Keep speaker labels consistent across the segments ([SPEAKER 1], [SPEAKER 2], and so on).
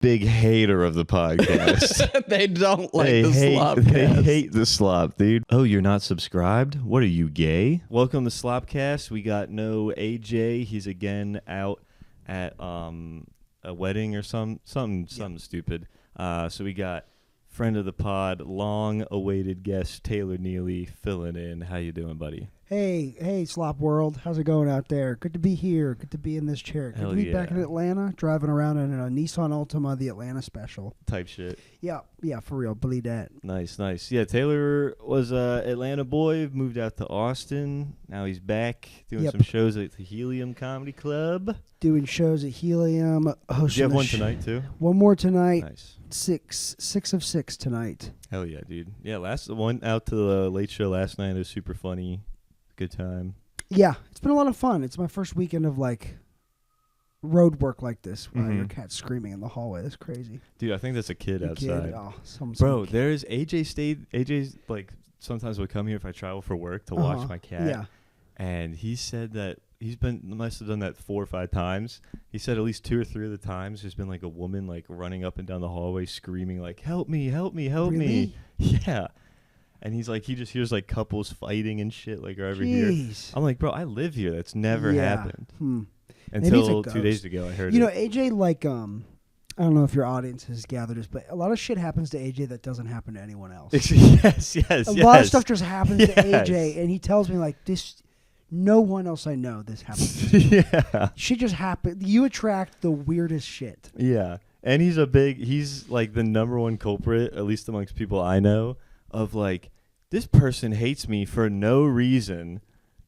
[SPEAKER 1] big hater of the podcast.
[SPEAKER 2] They don't like
[SPEAKER 1] They
[SPEAKER 2] the SlopCast.
[SPEAKER 1] They hate the slop, dude. Oh, you're not subscribed? What are you, gay? Welcome to SlopCast. We got no AJ. He's again out at a wedding or something stupid. So we got friend of the pod, long-awaited guest Taylor Neely filling in. How you doing, buddy?
[SPEAKER 3] Hey, Slop World. How's it going out there? Good to be here. Good to be in this chair. Good
[SPEAKER 1] Hell
[SPEAKER 3] to be
[SPEAKER 1] yeah.
[SPEAKER 3] back in Atlanta, driving around in a Nissan Altima, the Atlanta Special.
[SPEAKER 1] Type shit.
[SPEAKER 3] Yeah, for real. Believe that.
[SPEAKER 1] Nice. Yeah, Taylor was a Atlanta boy, moved out to Austin. Now he's back doing some shows at the Helium Comedy Club.
[SPEAKER 3] Doing shows at Helium.
[SPEAKER 1] Do you have one tonight, too?
[SPEAKER 3] One more tonight.
[SPEAKER 1] Nice.
[SPEAKER 3] Six of six tonight.
[SPEAKER 1] Hell yeah, dude. Yeah, went out to the late show last night. It was super funny. Good time.
[SPEAKER 3] Yeah, it's been a lot of fun. It's my first weekend of road work like this where your cat's screaming in the hallway. That's crazy.
[SPEAKER 1] Dude, I think that's a kid outside.
[SPEAKER 3] Oh,
[SPEAKER 1] Bro, there's AJ's sometimes would come here if I travel for work to watch my cat.
[SPEAKER 3] Yeah.
[SPEAKER 1] And he said that must have done that 4 or 5 times. He said at least 2 or 3 of the times there's been a woman running up and down the hallway screaming help me, help me, help me. Yeah. And he's he just hears couples fighting and shit are over here. I'm like, bro, I live here. That's never happened. Until 2 days ago I heard it.
[SPEAKER 3] You know, AJ, I don't know if your audience has gathered this, but a lot of shit happens to AJ that doesn't happen to anyone else.
[SPEAKER 1] yes.
[SPEAKER 3] A lot of stuff just happens to AJ, and he tells me this. No one else I know this happens.
[SPEAKER 1] Yeah.
[SPEAKER 3] Shit just happened. You attract the weirdest shit.
[SPEAKER 1] Yeah. And he's the number one culprit, at least amongst people I know, of this person hates me for no reason.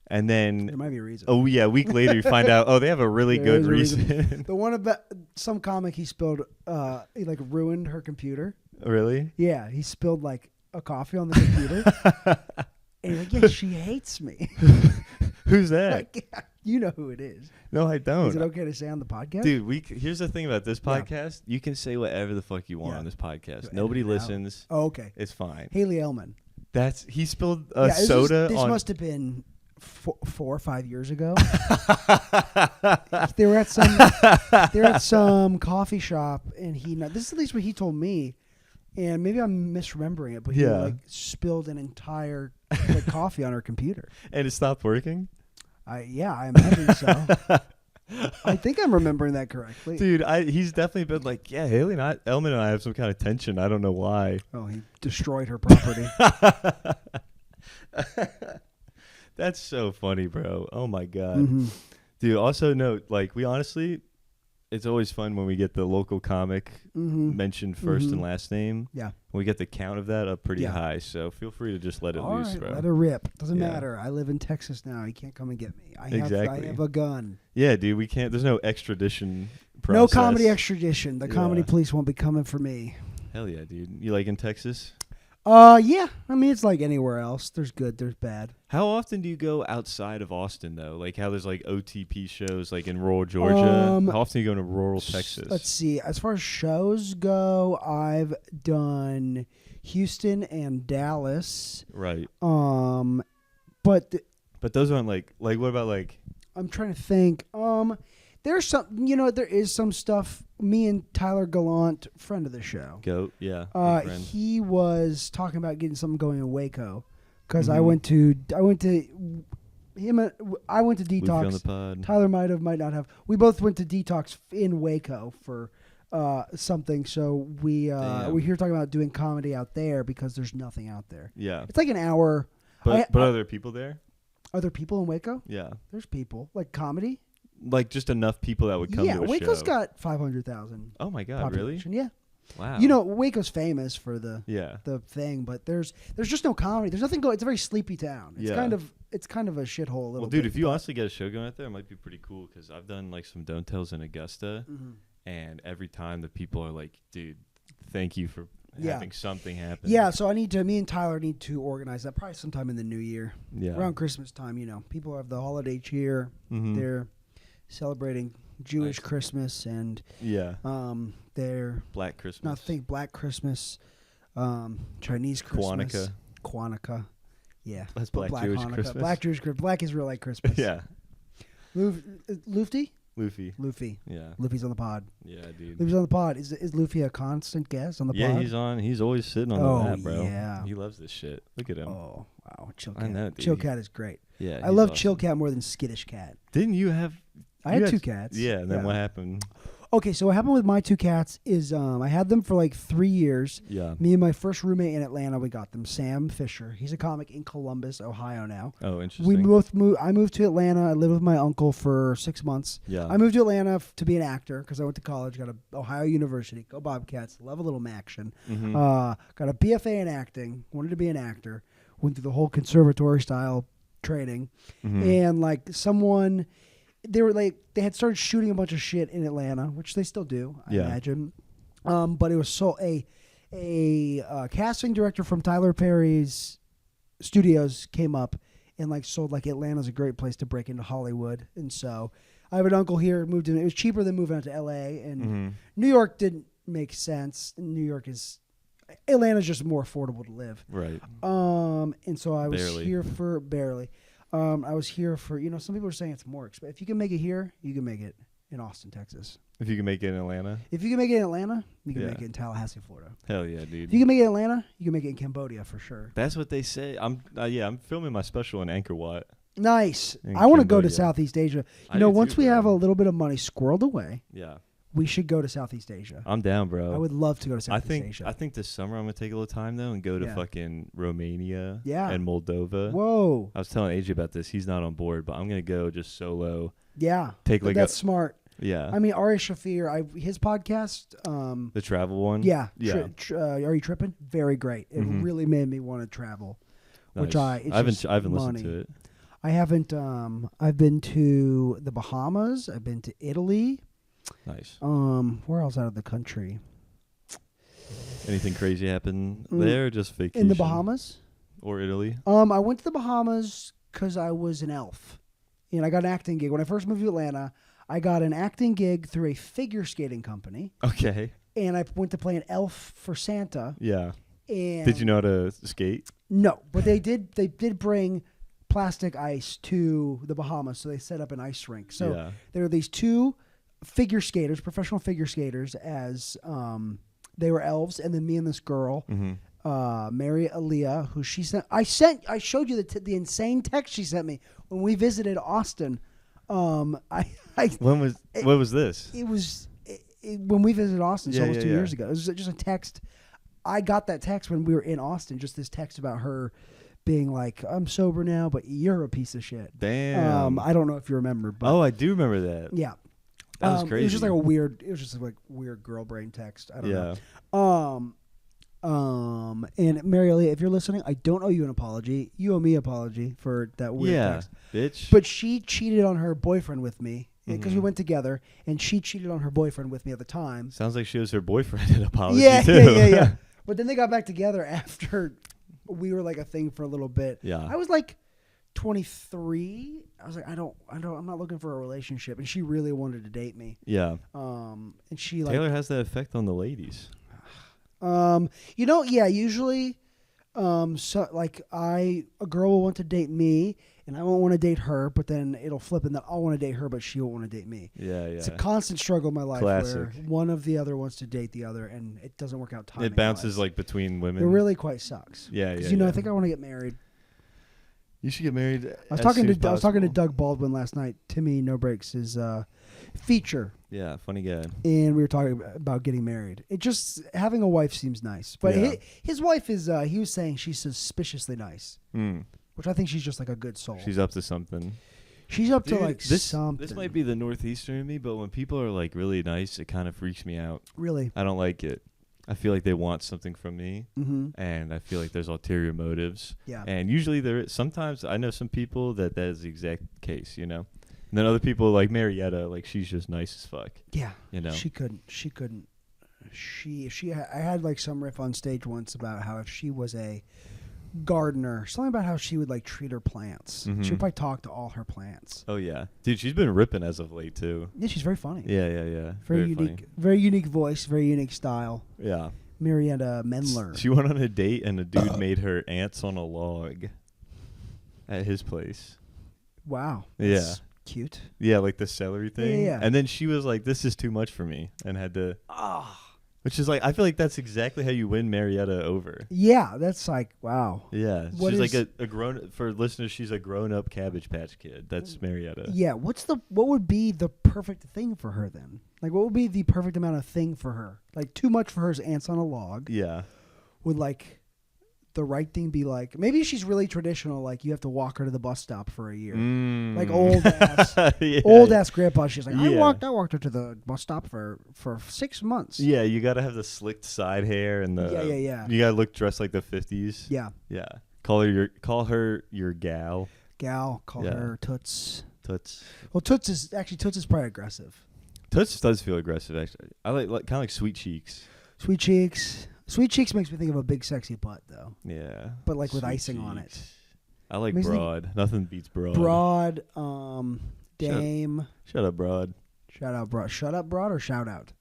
[SPEAKER 1] And then
[SPEAKER 3] there might be a reason.
[SPEAKER 1] Oh yeah, a week later you find out, they have a really good reason.
[SPEAKER 3] The one about some comic he spilled he ruined her computer.
[SPEAKER 1] Really?
[SPEAKER 3] Yeah, he spilled a coffee on the computer. And yeah, she hates me.
[SPEAKER 1] Who's that?
[SPEAKER 3] You know who it is.
[SPEAKER 1] No, I don't.
[SPEAKER 3] Is it okay to say on the podcast?
[SPEAKER 1] Dude, here's the thing about this podcast. You can say whatever the fuck you want on this podcast. Nobody listens.
[SPEAKER 3] Oh, okay.
[SPEAKER 1] It's fine.
[SPEAKER 3] Haley Ellman.
[SPEAKER 1] He spilled soda
[SPEAKER 3] This
[SPEAKER 1] on...
[SPEAKER 3] must have been 4 or 5 years ago. They were at some coffee shop, and this is at least what he told me, and maybe I'm misremembering it, but he spilled an entire coffee on her computer.
[SPEAKER 1] And it stopped working?
[SPEAKER 3] I imagine so. I think I'm remembering that correctly.
[SPEAKER 1] Dude, he's definitely been Haley Ellman and I have some kind of tension. I don't know why.
[SPEAKER 3] Oh, he destroyed her property.
[SPEAKER 1] That's so funny, bro. Oh, my God.
[SPEAKER 3] Mm-hmm.
[SPEAKER 1] Dude, also note, we honestly, it's always fun when we get the local comic mentioned first and last name.
[SPEAKER 3] Yeah.
[SPEAKER 1] We get the count of that up pretty high, so feel free to just let it
[SPEAKER 3] All
[SPEAKER 1] loose,
[SPEAKER 3] right,
[SPEAKER 1] bro.
[SPEAKER 3] let her rip. Doesn't matter. I live in Texas now. You can't come and get me. I have a gun.
[SPEAKER 1] Yeah, dude, we can't. There's no extradition process.
[SPEAKER 3] No comedy extradition. The comedy police won't be coming for me.
[SPEAKER 1] Hell yeah, dude. You in Texas?
[SPEAKER 3] Yeah. I mean, it's like anywhere else. There's good, there's bad.
[SPEAKER 1] How often do you go outside of Austin, though? How there's OTP shows in rural Georgia? How often do you go to rural Texas?
[SPEAKER 3] Let's see. As far as shows go, I've done Houston and Dallas.
[SPEAKER 1] Right.
[SPEAKER 3] But
[SPEAKER 1] those aren't what about
[SPEAKER 3] I'm trying to think. There's some, there is some stuff. Me and Tyler Gallant, friend of the show.
[SPEAKER 1] Goat, yeah.
[SPEAKER 3] He was talking about getting something going in Waco, because I went to Detox.
[SPEAKER 1] On the pod.
[SPEAKER 3] Tyler might not have. We both went to Detox in Waco for something. So we're here talking about doing comedy out there because there's nothing out there.
[SPEAKER 1] Yeah,
[SPEAKER 3] it's an hour.
[SPEAKER 1] But are there people there?
[SPEAKER 3] Are there people in Waco?
[SPEAKER 1] Yeah,
[SPEAKER 3] there's people comedy.
[SPEAKER 1] Just enough people that would come to a
[SPEAKER 3] Waco's
[SPEAKER 1] show.
[SPEAKER 3] Got 500,000.
[SPEAKER 1] Oh my God,
[SPEAKER 3] population.
[SPEAKER 1] really?
[SPEAKER 3] Yeah.
[SPEAKER 1] Wow.
[SPEAKER 3] Waco's famous for the thing, but there's just no comedy. There's nothing going. It's a very sleepy town. It's kind of a shithole. A little
[SPEAKER 1] well, dude,
[SPEAKER 3] bit,
[SPEAKER 1] if you honestly get a show going out there, it might be pretty cool because I've done some Don't Tells in Augusta, and every time the people are dude, thank you for having something happen.
[SPEAKER 3] Yeah, so me and Tyler need to organize that probably sometime in the new year.
[SPEAKER 1] Yeah.
[SPEAKER 3] Around Christmas time, people have the holiday cheer. They're celebrating Jewish Christmas and their
[SPEAKER 1] Black Christmas.
[SPEAKER 3] Black Christmas, Chinese Christmas. Kwanzaa. Yeah.
[SPEAKER 1] That's Black Jewish
[SPEAKER 3] Hanukkah.
[SPEAKER 1] Christmas.
[SPEAKER 3] Black Jewish Christmas. Black Israelite Christmas.
[SPEAKER 1] Yeah.
[SPEAKER 3] Lufty? Luffy.
[SPEAKER 1] Yeah.
[SPEAKER 3] Luffy's on the pod.
[SPEAKER 1] Yeah, dude.
[SPEAKER 3] Luffy's on the pod. Is Luffy a constant guest on the pod?
[SPEAKER 1] Yeah, he's on. He's always sitting on the lap, bro.
[SPEAKER 3] Yeah.
[SPEAKER 1] He loves this shit. Look at him.
[SPEAKER 3] Oh, wow. Chill Cat.
[SPEAKER 1] I know, dude.
[SPEAKER 3] Chill Cat is great.
[SPEAKER 1] Yeah.
[SPEAKER 3] I love
[SPEAKER 1] awesome.
[SPEAKER 3] Chill Cat more than Skittish Cat.
[SPEAKER 1] Didn't you have...
[SPEAKER 3] I had 2 cats.
[SPEAKER 1] Yeah, and then what happened?
[SPEAKER 3] Okay, so what happened with my 2 cats is I had them for like 3 years.
[SPEAKER 1] Yeah.
[SPEAKER 3] Me and my first roommate in Atlanta, we got them. Sam Fisher. He's a comic in Columbus, Ohio now.
[SPEAKER 1] Oh, interesting.
[SPEAKER 3] We both moved. I moved to Atlanta. I lived with my uncle for 6 months.
[SPEAKER 1] Yeah.
[SPEAKER 3] I moved to Atlanta to be an actor because I went to college. Got a Ohio University. Go Bobcats. Love a little action.
[SPEAKER 1] Mm-hmm.
[SPEAKER 3] Got a BFA in acting. Wanted to be an actor. Went through the whole conservatory style training, and like someone. They had started shooting a bunch of shit in Atlanta, which they still do, I imagine. But it was so a casting director from Tyler Perry's studios came up and like sold like Atlanta's a great place to break into Hollywood, and so I have an uncle here moved in. It was cheaper than moving out to L.A. and New York didn't make sense. Atlanta's just more affordable to live,
[SPEAKER 1] right?
[SPEAKER 3] And so I was here for barely. I was here for, some people are saying it's more expensive. If you can make it here, you can make it in Austin, Texas.
[SPEAKER 1] If you can make it in Atlanta?
[SPEAKER 3] If you can make it in Atlanta, you can make it in Tallahassee, Florida.
[SPEAKER 1] Hell yeah, dude.
[SPEAKER 3] If you can make it in Atlanta, you can make it in Cambodia for sure.
[SPEAKER 1] That's what they say. I'm filming my special in Angkor Wat.
[SPEAKER 3] Nice. I want to go to Southeast Asia. Once we have a little bit of money squirreled away.
[SPEAKER 1] Yeah.
[SPEAKER 3] We should go to Southeast Asia.
[SPEAKER 1] I'm down, bro.
[SPEAKER 3] I would love to go to Southeast Asia.
[SPEAKER 1] I think this summer I'm going to take a little time, though, and go to fucking Romania and Moldova.
[SPEAKER 3] Whoa.
[SPEAKER 1] I was telling AJ about this. He's not on board, but I'm going to go just solo.
[SPEAKER 3] Yeah. That's smart.
[SPEAKER 1] Yeah.
[SPEAKER 3] I mean, Ari Shafir, his podcast.
[SPEAKER 1] The travel one?
[SPEAKER 3] Yeah.
[SPEAKER 1] Yeah.
[SPEAKER 3] Are You Tripping? Very great. It really made me want to travel.
[SPEAKER 1] Nice.
[SPEAKER 3] Which I haven't
[SPEAKER 1] listened to it.
[SPEAKER 3] I haven't. I've been to the Bahamas. I've been to Italy.
[SPEAKER 1] Nice.
[SPEAKER 3] Where else out of the country?
[SPEAKER 1] Anything crazy happen there? Or just vacation?
[SPEAKER 3] In the Bahamas
[SPEAKER 1] or Italy?
[SPEAKER 3] I went to the Bahamas because I was an elf, and I got an acting gig when I first moved to Atlanta. I got an acting gig through a figure skating company.
[SPEAKER 1] Okay.
[SPEAKER 3] And I went to play an elf for Santa.
[SPEAKER 1] Yeah.
[SPEAKER 3] And
[SPEAKER 1] did you know how to skate?
[SPEAKER 3] No, but they did. They did bring plastic ice to the Bahamas, so they set up an ice rink. So there were these 2 figure skaters, professional figure skaters, as they were elves, and then me and this girl, Mary Aaliyah, who she sent. I showed you the insane text she sent me when we visited Austin. What
[SPEAKER 1] was this?
[SPEAKER 3] It was when we visited Austin, almost 2 years ago. It was just a text. I got that text when we were in Austin. Just this text about her being like, "I'm sober now, but you're a piece of shit."
[SPEAKER 1] Damn.
[SPEAKER 3] I don't know if you remember, but
[SPEAKER 1] I do remember that.
[SPEAKER 3] Yeah.
[SPEAKER 1] That was crazy.
[SPEAKER 3] It was just like weird girl brain text. I don't know. And Mary Lee, if you're listening, I don't owe you an apology. You owe me an apology for that weird text.
[SPEAKER 1] Bitch.
[SPEAKER 3] But she cheated on her boyfriend with me because we went together, and she cheated on her boyfriend with me at the time.
[SPEAKER 1] Sounds like she owes her boyfriend an apology
[SPEAKER 3] too.
[SPEAKER 1] Yeah.
[SPEAKER 3] But then they got back together after we were like a thing for a little bit.
[SPEAKER 1] Yeah.
[SPEAKER 3] I was like 23. I was like, I'm not looking for a relationship, and she really wanted to date me.
[SPEAKER 1] Yeah.
[SPEAKER 3] And she
[SPEAKER 1] Taylor has that effect on the ladies.
[SPEAKER 3] Usually, so like a girl will want to date me, and I won't want to date her, but then it'll flip, and then I'll want to date her, but she won't want to date me.
[SPEAKER 1] Yeah.
[SPEAKER 3] It's a constant struggle in my life where one of the other wants to date the other, and it doesn't work out.
[SPEAKER 1] It bounces like between women.
[SPEAKER 3] It really quite sucks.
[SPEAKER 1] Yeah.
[SPEAKER 3] Because I think I want to get married.
[SPEAKER 1] You should get married.
[SPEAKER 3] I was talking to Doug Baldwin last night. Timmy No Breaks his feature.
[SPEAKER 1] Yeah, funny guy.
[SPEAKER 3] And we were talking about getting married. It just having a wife seems nice, but his wife is. He was saying she's suspiciously nice, which I think she's just like a good soul.
[SPEAKER 1] She's up to something.
[SPEAKER 3] She's up to like something.
[SPEAKER 1] This might be the Northeastern in me, but when people are like really nice, it kind of freaks me out.
[SPEAKER 3] Really,
[SPEAKER 1] I don't like it. I feel like they want something from me, and I feel like there's ulterior motives.
[SPEAKER 3] Yeah.
[SPEAKER 1] And usually sometimes I know some people that is the exact case, And then other people like Marietta, like she's just nice as fuck.
[SPEAKER 3] Yeah. She couldn't. I had like some riff on stage once about how if she was a gardener, something about how she would like treat her plants. She would probably talk to all her plants.
[SPEAKER 1] Oh yeah. Dude, she's been ripping as of late too.
[SPEAKER 3] Yeah, she's very funny.
[SPEAKER 1] Yeah.
[SPEAKER 3] Very unique, funny. Very unique voice, very unique style.
[SPEAKER 1] Yeah.
[SPEAKER 3] Marietta Mendler.
[SPEAKER 1] She went on a date and a dude made her ants on a log at his place.
[SPEAKER 3] Wow.
[SPEAKER 1] Yeah.
[SPEAKER 3] Cute.
[SPEAKER 1] Yeah, like the celery thing.
[SPEAKER 3] Yeah.
[SPEAKER 1] And then she was like, "This is too much for me," and had to. Which is like, I feel like that's exactly how you win Marietta over.
[SPEAKER 3] Yeah, that's like, wow.
[SPEAKER 1] Yeah,
[SPEAKER 3] What
[SPEAKER 1] she's
[SPEAKER 3] is-
[SPEAKER 1] like a grown. For listeners, she's a grown-up Cabbage Patch Kid. That's Marietta.
[SPEAKER 3] Yeah, what would be the perfect thing for her then? Like, what would be the perfect amount of thing for her? Like, too much for her is ants on a log.
[SPEAKER 1] Yeah.
[SPEAKER 3] Would like the right thing be like, maybe she's really traditional, like you have to walk her to the bus stop for a year. Like old ass grandpa. She's like, I walked her to the bus stop for 6 months.
[SPEAKER 1] Yeah, you got to have the slicked side hair and the
[SPEAKER 3] Yeah.
[SPEAKER 1] You got to look dressed like the 50s.
[SPEAKER 3] Yeah.
[SPEAKER 1] Yeah. Call her your gal.
[SPEAKER 3] Call her Toots.
[SPEAKER 1] Toots.
[SPEAKER 3] Well, Toots is probably aggressive.
[SPEAKER 1] Toots does feel aggressive actually. I like kind of like Sweet Cheeks.
[SPEAKER 3] Sweet Cheeks. Sweet Cheeks makes me think of a big sexy butt though.
[SPEAKER 1] Yeah.
[SPEAKER 3] But like with
[SPEAKER 1] Sweet
[SPEAKER 3] icing on it.
[SPEAKER 1] Cheeks. I like
[SPEAKER 3] Makes me-
[SPEAKER 1] Broad. Nothing beats Broad.
[SPEAKER 3] Broad, Dame.
[SPEAKER 1] Shut up, Broad.
[SPEAKER 3] Shout out, Broad. Shut up, Broad, or shout out?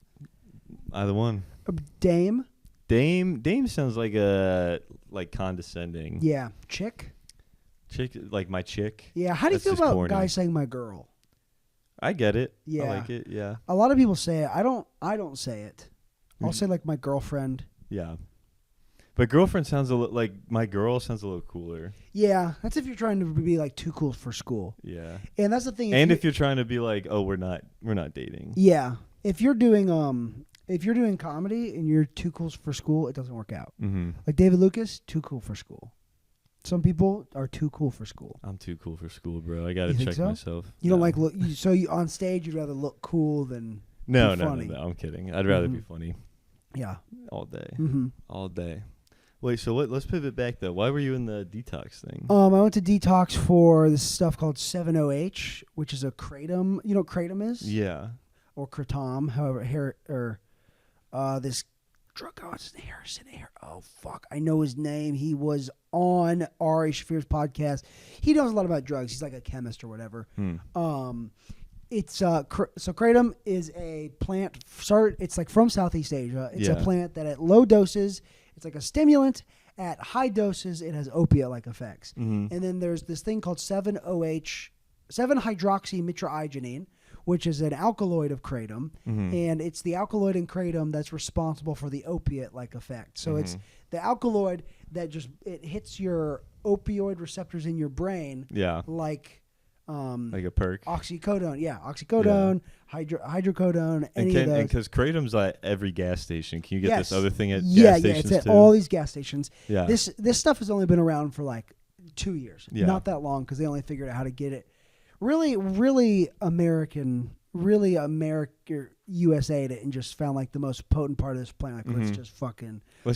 [SPEAKER 1] Either one.
[SPEAKER 3] Dame.
[SPEAKER 1] Dame sounds like condescending.
[SPEAKER 3] Yeah. Chick.
[SPEAKER 1] Chick, like my chick.
[SPEAKER 3] Yeah. How do you
[SPEAKER 1] That's
[SPEAKER 3] feel
[SPEAKER 1] just
[SPEAKER 3] about
[SPEAKER 1] corny.
[SPEAKER 3] guys saying my girl?
[SPEAKER 1] I get it.
[SPEAKER 3] Yeah.
[SPEAKER 1] I like it. Yeah.
[SPEAKER 3] A lot of people say it. I don't say it. I'll say like my girlfriend.
[SPEAKER 1] Yeah. But girlfriend sounds a little like my girl sounds a little cooler.
[SPEAKER 3] Yeah, that's if you're trying to be like too cool for school.
[SPEAKER 1] Yeah.
[SPEAKER 3] And that's the thing.
[SPEAKER 1] If you're trying to be like, oh, we're not dating.
[SPEAKER 3] Yeah. If you're doing comedy and you're too cool for school, it doesn't work out.
[SPEAKER 1] Mm-hmm.
[SPEAKER 3] Like David Lucas, too cool for school. Some people are too cool for school.
[SPEAKER 1] I'm too cool for school, bro. I gotta
[SPEAKER 3] You think
[SPEAKER 1] check
[SPEAKER 3] so?
[SPEAKER 1] myself.
[SPEAKER 3] You don't like look. So you on stage, you'd rather look cool than
[SPEAKER 1] No,
[SPEAKER 3] be
[SPEAKER 1] no,
[SPEAKER 3] funny.
[SPEAKER 1] no. I'm kidding. I'd rather be funny
[SPEAKER 3] Yeah.
[SPEAKER 1] all day,
[SPEAKER 3] Mm-hmm.
[SPEAKER 1] all day. Wait, so let's pivot back though. Why were you in the detox thing?
[SPEAKER 3] I went to detox for this stuff called 7-OH, which is a kratom. You know what kratom is?
[SPEAKER 1] Yeah.
[SPEAKER 3] Or kratom, however, this drug guy, what's his name? Harrison. Oh fuck, I know his name. He was on Ari Shaffir's podcast. He knows a lot about drugs. He's like a chemist or whatever. It's so kratom is a plant. It's like from Southeast Asia. It's a plant that at low doses, it's like a stimulant. At high doses, it has opiate-like effects.
[SPEAKER 1] Mm-hmm.
[SPEAKER 3] And then there's this thing called 7-OH, 7-hydroxymitriogenine, which is an alkaloid of kratom, and it's the alkaloid in kratom that's responsible for the opiate-like effect. So it's the alkaloid that just it hits your opioid receptors in your brain, like
[SPEAKER 1] a perk.
[SPEAKER 3] Oxycodone, hydrocodone, any of those.
[SPEAKER 1] And because kratom's at every gas station, can you get this other thing at gas
[SPEAKER 3] yeah,
[SPEAKER 1] stations
[SPEAKER 3] it's at
[SPEAKER 1] too?
[SPEAKER 3] all these gas stations.
[SPEAKER 1] Yeah.
[SPEAKER 3] This stuff has only been around for like 2 years,
[SPEAKER 1] Yeah.
[SPEAKER 3] not that long, because they only figured out how to get it. Really American, USA it and just found like the most potent part of this plant. Like,
[SPEAKER 1] Let's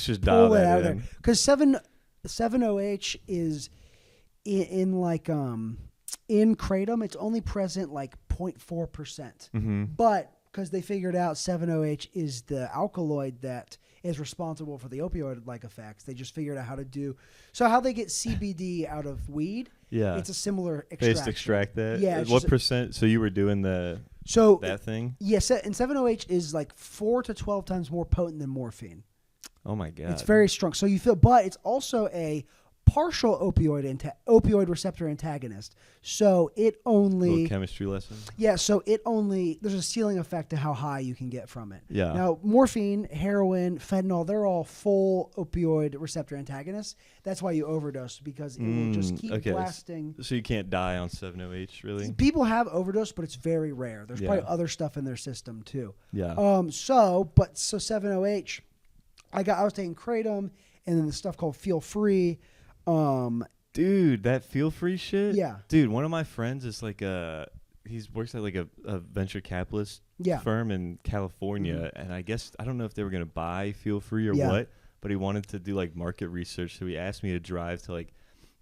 [SPEAKER 1] just dial
[SPEAKER 3] pull it out
[SPEAKER 1] that
[SPEAKER 3] of
[SPEAKER 1] in.
[SPEAKER 3] there. Because 7-OH is in kratom, it's only present like 0.4%. But because they figured out 7-OH is the alkaloid that is responsible for the opioid-like effects, they just figured out how to do. So how they get CBD out of weed, it's a similar extraction.
[SPEAKER 1] They just extract that?
[SPEAKER 3] Yeah.
[SPEAKER 1] What percent? So you were doing that thing?
[SPEAKER 3] Yes, and 7-OH is like 4 to 12 times more potent than morphine.
[SPEAKER 1] Oh my God.
[SPEAKER 3] It's very strong. So you feel, but it's also a partial opioid receptor antagonist. So it only
[SPEAKER 1] little chemistry lesson.
[SPEAKER 3] Yeah, so there's a ceiling effect to how high you can get from it.
[SPEAKER 1] Yeah.
[SPEAKER 3] Now, morphine, heroin, fentanyl, they're all full opioid receptor antagonists. That's why you overdose, because it will just keep blasting.
[SPEAKER 1] So you can't die on 7-OH, really?
[SPEAKER 3] People have overdose, but it's very rare. There's probably other stuff in their system too.
[SPEAKER 1] Yeah.
[SPEAKER 3] So 7-OH, I was taking kratom and then the stuff called Feel Free.
[SPEAKER 1] Dude, that Feel Free shit?
[SPEAKER 3] Yeah.
[SPEAKER 1] Dude, one of my friends is like he works at like a venture capitalist firm in California, and I guess, I don't know if they were going to buy Feel Free or what, but he wanted to do like market research, so he asked me to drive to like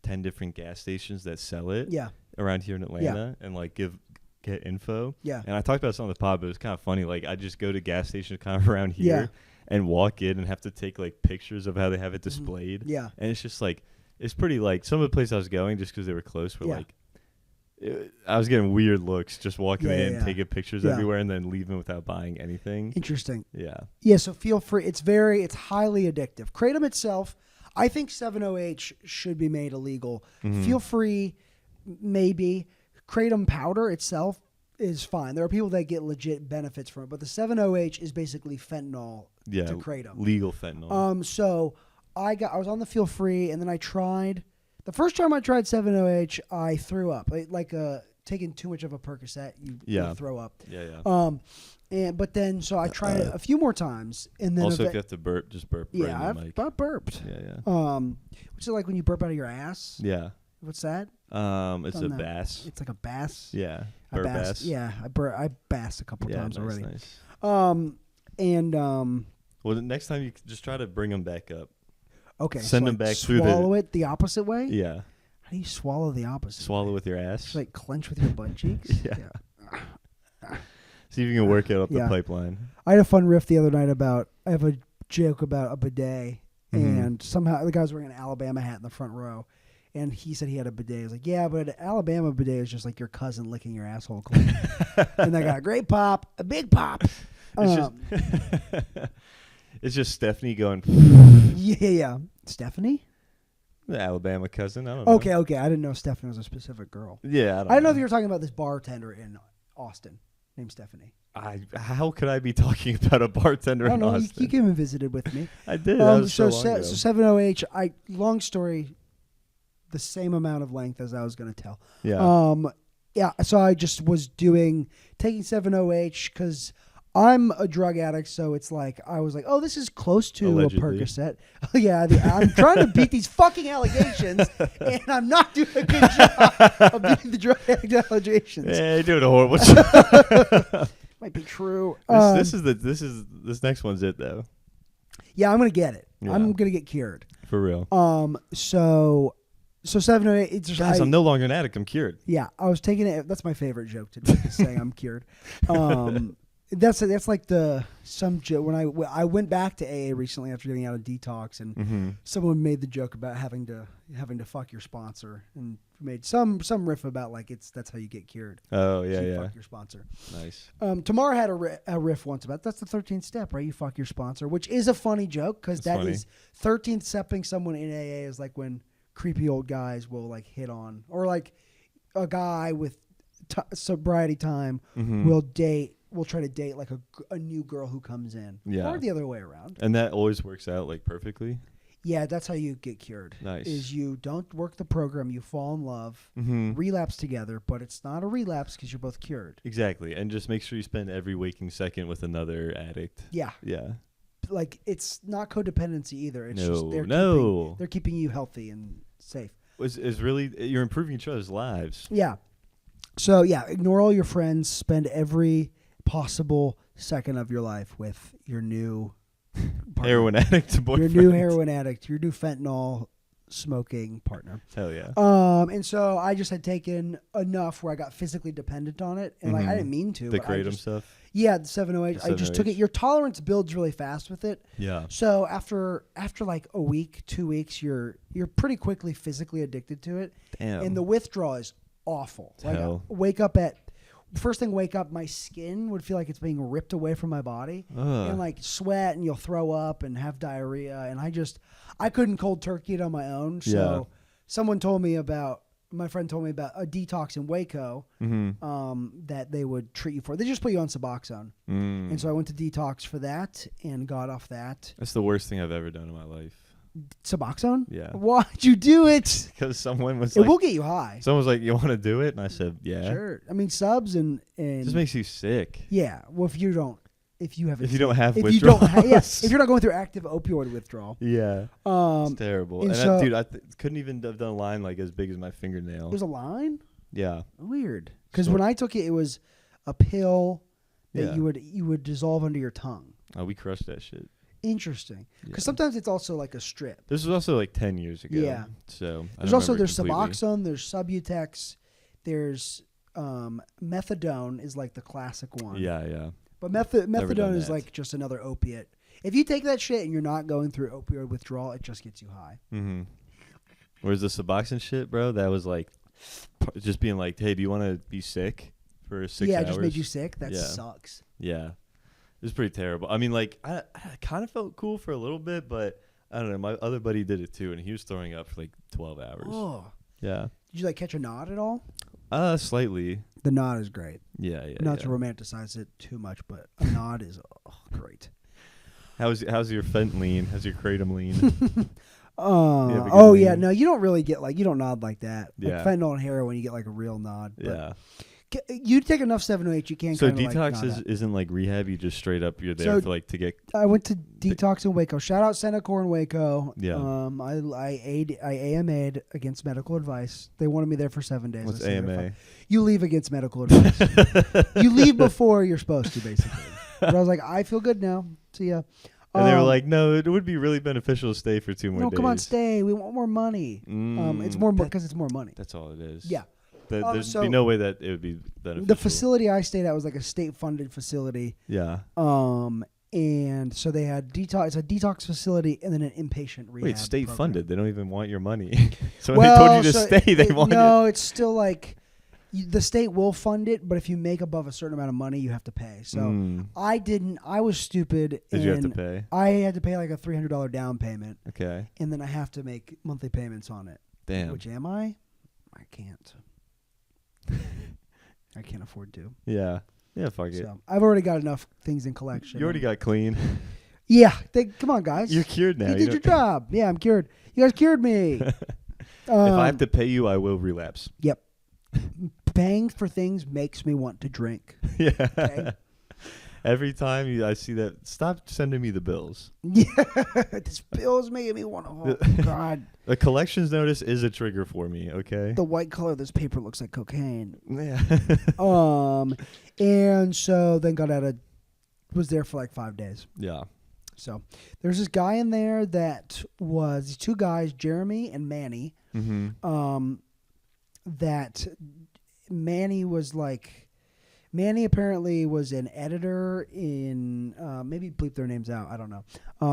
[SPEAKER 1] 10 different gas stations that sell it around here in Atlanta and like get info. Yeah. And I talked about this on the pod, but it was kind of funny. Like, I just go to gas stations kind of around here and walk in and have to take like pictures of how they have it displayed. Yeah. And it's just like, it's pretty like, some of the places I was going just because they were close were like, I was getting weird looks just walking in, taking pictures everywhere, and then leaving without buying anything.
[SPEAKER 3] Interesting.
[SPEAKER 1] Yeah.
[SPEAKER 3] Yeah, so Feel Free, it's highly addictive. Kratom itself, I think 7-OH should be made illegal. Feel Free, maybe. kratom powder itself is fine. There are people that get legit benefits from it, but the 7-OH is basically fentanyl to kratom.
[SPEAKER 1] Legal fentanyl.
[SPEAKER 3] So I was on the Feel Free, and then I tried. The first time I tried 7-OH, I threw up. Taking too much of a Percocet, you throw up. But then I tried it a few more times, and then
[SPEAKER 1] also if you have to burp, just burp.
[SPEAKER 3] Yeah, I burped. Which is like when you burp out of your ass.
[SPEAKER 1] Yeah.
[SPEAKER 3] What's that?
[SPEAKER 1] It's a bass.
[SPEAKER 3] It's like a bass.
[SPEAKER 1] Yeah.
[SPEAKER 3] A bass. Yeah, I bassed a couple times already.
[SPEAKER 1] Nice.
[SPEAKER 3] Well,
[SPEAKER 1] the next time you just try to bring them back up.
[SPEAKER 3] Okay.
[SPEAKER 1] Send them back through
[SPEAKER 3] swallow it the opposite way.
[SPEAKER 1] Yeah.
[SPEAKER 3] How do you swallow the opposite?
[SPEAKER 1] Swallow
[SPEAKER 3] way?
[SPEAKER 1] with your ass.
[SPEAKER 3] Just like clench with your butt cheeks.
[SPEAKER 1] Yeah. See if you can work it up the pipeline. I
[SPEAKER 3] had a fun riff the other night I have a joke about a bidet, and somehow the guy was wearing an Alabama hat in the front row, and he said he had a bidet. I was like, yeah, but an Alabama bidet is just like your cousin licking your asshole clean. And I got a great pop, a big pop.
[SPEAKER 1] It's just Stephanie going.
[SPEAKER 3] Yeah. Stephanie?
[SPEAKER 1] The Alabama cousin. I don't know.
[SPEAKER 3] Okay. I didn't know Stephanie was a specific girl.
[SPEAKER 1] Yeah,
[SPEAKER 3] I don't know if you were talking about this bartender in Austin named Stephanie.
[SPEAKER 1] How could I be talking about a bartender in Austin?
[SPEAKER 3] You came and visited with me.
[SPEAKER 1] I did. That was so long ago.
[SPEAKER 3] So 7-OH, long story, the same amount of length as I was going to tell.
[SPEAKER 1] Yeah.
[SPEAKER 3] So I just was taking 7-OH because I'm a drug addict, so it's like I was like, oh, this is close to
[SPEAKER 1] Allegedly.
[SPEAKER 3] a Percocet. I'm trying to beat these fucking allegations, and I'm not doing a good job of beating the drug addict allegations.
[SPEAKER 1] Yeah, you're doing a horrible job.
[SPEAKER 3] Might be true.
[SPEAKER 1] This next one's it though.
[SPEAKER 3] Yeah, I'm gonna get it.
[SPEAKER 1] Yeah.
[SPEAKER 3] I'm gonna get cured.
[SPEAKER 1] For real.
[SPEAKER 3] So 7-OH. It's just,
[SPEAKER 1] Guys, I'm no longer an addict. I'm cured.
[SPEAKER 3] Yeah, I was taking it. That's my favorite joke to do, is saying I'm cured. That's like some joke when I went back to AA recently after getting out of detox, and someone made the joke about having to fuck your sponsor, and made some riff about like that's how you get cured.
[SPEAKER 1] Oh yeah.
[SPEAKER 3] Fuck your sponsor.
[SPEAKER 1] Nice.
[SPEAKER 3] Tamara had a riff once about that's the 13th step, right? You fuck your sponsor, which is a funny joke because that is 13th stepping someone in AA is like when creepy old guys will like hit on, or like a guy with sobriety time will try to date like a new girl who comes in.
[SPEAKER 1] Yeah.
[SPEAKER 3] Or the other way around.
[SPEAKER 1] And that always works out like perfectly.
[SPEAKER 3] Yeah, that's how you get cured.
[SPEAKER 1] Nice.
[SPEAKER 3] Is you don't work the program, you fall in love, relapse together, but it's not a relapse because you're both cured.
[SPEAKER 1] Exactly. And just make sure you spend every waking second with another addict.
[SPEAKER 3] Yeah.
[SPEAKER 1] Yeah.
[SPEAKER 3] Like it's not codependency either. It's just they're keeping you healthy and safe.
[SPEAKER 1] Is really you're improving each other's lives.
[SPEAKER 3] Yeah. So ignore all your friends, spend every possible second of your life with your new partner.
[SPEAKER 1] Heroin addict boyfriend.
[SPEAKER 3] Your new heroin addict, your new fentanyl smoking partner.
[SPEAKER 1] Hell yeah.
[SPEAKER 3] And so I just had taken enough where I got physically dependent on it, and like I didn't mean to.
[SPEAKER 1] The kratom stuff.
[SPEAKER 3] Yeah, the 7-OH. I just took it. Your tolerance builds really fast with it.
[SPEAKER 1] Yeah.
[SPEAKER 3] So after like a week, 2 weeks, you're pretty quickly physically addicted to it.
[SPEAKER 1] Damn.
[SPEAKER 3] And the withdrawal is awful. Like wake up, my skin would feel like it's being ripped away from my body, and like sweat, and you'll throw up and have diarrhea, and I couldn't cold turkey it on my own. So my friend told me about a detox in Waco that they would treat you for. They just put you on Suboxone, and so I went to detox for that and got off that.
[SPEAKER 1] That's the worst thing I've ever done in my life.
[SPEAKER 3] Suboxone?
[SPEAKER 1] Yeah.
[SPEAKER 3] Why'd you do it?
[SPEAKER 1] Because someone was
[SPEAKER 3] it will get you high.
[SPEAKER 1] Someone was like, you want to do it? And I said, yeah.
[SPEAKER 3] Sure. I mean, subs and
[SPEAKER 1] it just makes you sick.
[SPEAKER 3] Yeah. Well, if you don't have
[SPEAKER 1] withdrawals.
[SPEAKER 3] If you're not going through active opioid withdrawal.
[SPEAKER 1] Yeah. It's terrible. And
[SPEAKER 3] so,
[SPEAKER 1] dude, I couldn't even have done a line like as big as my fingernail.
[SPEAKER 3] There's a line?
[SPEAKER 1] Yeah.
[SPEAKER 3] Weird. Because when I took it was a pill that you would dissolve under your tongue.
[SPEAKER 1] Oh, we crushed that shit.
[SPEAKER 3] Interesting. Because sometimes it's also like a strip.
[SPEAKER 1] This was also like 10 years ago.
[SPEAKER 3] Yeah.
[SPEAKER 1] So
[SPEAKER 3] there's Suboxone, there's Subutex, there's methadone is like the classic one.
[SPEAKER 1] Yeah.
[SPEAKER 3] But methadone is like just another opiate. If you take that shit and you're not going through opioid withdrawal, it just gets you high.
[SPEAKER 1] Mm-hmm. Whereas the Suboxone shit, bro, that was like just being like, hey, do you want to be sick for 6 hours?
[SPEAKER 3] Yeah, it just made you sick? That sucks.
[SPEAKER 1] Yeah. It was pretty terrible. I mean, like, I kind of felt cool for a little bit, but I don't know. My other buddy did it too, and he was throwing up for like 12 hours.
[SPEAKER 3] Oh.
[SPEAKER 1] Yeah.
[SPEAKER 3] Did you like catch a knot at all?
[SPEAKER 1] Slightly.
[SPEAKER 3] The nod is great.
[SPEAKER 1] Yeah, yeah.
[SPEAKER 3] Not to romanticize it too much, but a nod is great.
[SPEAKER 1] How's your fent lean? How's your kratom lean?
[SPEAKER 3] Yeah. No, you don't really get you don't nod like that.
[SPEAKER 1] Yeah.
[SPEAKER 3] Like fentanyl and heroin, you get like a real nod.
[SPEAKER 1] Yeah.
[SPEAKER 3] You take enough 708, you can't.
[SPEAKER 1] So detox isn't like rehab. You just straight up you're there for to get.
[SPEAKER 3] I went to detox in Waco. Shout out Senecor in Waco.
[SPEAKER 1] Yeah.
[SPEAKER 3] I AMA'd against medical advice. They wanted me there for 7 days.
[SPEAKER 1] What's AMA?
[SPEAKER 3] You leave against medical advice. You leave before you're supposed to, basically. But I was like, I feel good now. See ya.
[SPEAKER 1] And they were like, no, it would be really beneficial to stay for 2 more days.
[SPEAKER 3] No, come on, stay. We want more money. It's more because it's more money.
[SPEAKER 1] That's all it is.
[SPEAKER 3] Yeah.
[SPEAKER 1] There'd be no way that it would be beneficial.
[SPEAKER 3] The facility I stayed at was like a state-funded facility.
[SPEAKER 1] Yeah.
[SPEAKER 3] And so they had detox. It's a detox facility and then an inpatient rehab.
[SPEAKER 1] Wait, state-funded. They don't even want your money. So
[SPEAKER 3] well,
[SPEAKER 1] when they told you to stay, they want it.
[SPEAKER 3] No, it's still like the state will fund it, but if you make above a certain amount of money, you have to pay. So I didn't. I was stupid.
[SPEAKER 1] Did you have to pay?
[SPEAKER 3] I had to pay like a $300 down payment.
[SPEAKER 1] Okay.
[SPEAKER 3] And then I have to make monthly payments on it.
[SPEAKER 1] Damn.
[SPEAKER 3] Which am I? I can't. I can't afford to.
[SPEAKER 1] Yeah. Yeah, fuck it.
[SPEAKER 3] So I've already got enough things in collection.
[SPEAKER 1] You already got clean.
[SPEAKER 3] Yeah. Come on, guys.
[SPEAKER 1] You're cured now.
[SPEAKER 3] You did your job. Yeah, I'm cured. You guys cured me.
[SPEAKER 1] If I have to pay you, I will relapse.
[SPEAKER 3] Yep. Paying for things makes me want to drink.
[SPEAKER 1] Yeah.
[SPEAKER 3] Okay?
[SPEAKER 1] Every time I see that, stop sending me the bills.
[SPEAKER 3] Yeah. This bill's making me want to. Oh, God.
[SPEAKER 1] The collections notice is a trigger for me, okay?
[SPEAKER 3] The white color of this paper looks like cocaine.
[SPEAKER 1] Yeah.
[SPEAKER 3] And so then was there for like 5 days.
[SPEAKER 1] Yeah.
[SPEAKER 3] So there's this guy in there that was these 2 guys, Jeremy and Manny.
[SPEAKER 1] Mm-hmm.
[SPEAKER 3] That Manny was like, Manny apparently was an editor in, maybe bleep their names out. I don't know.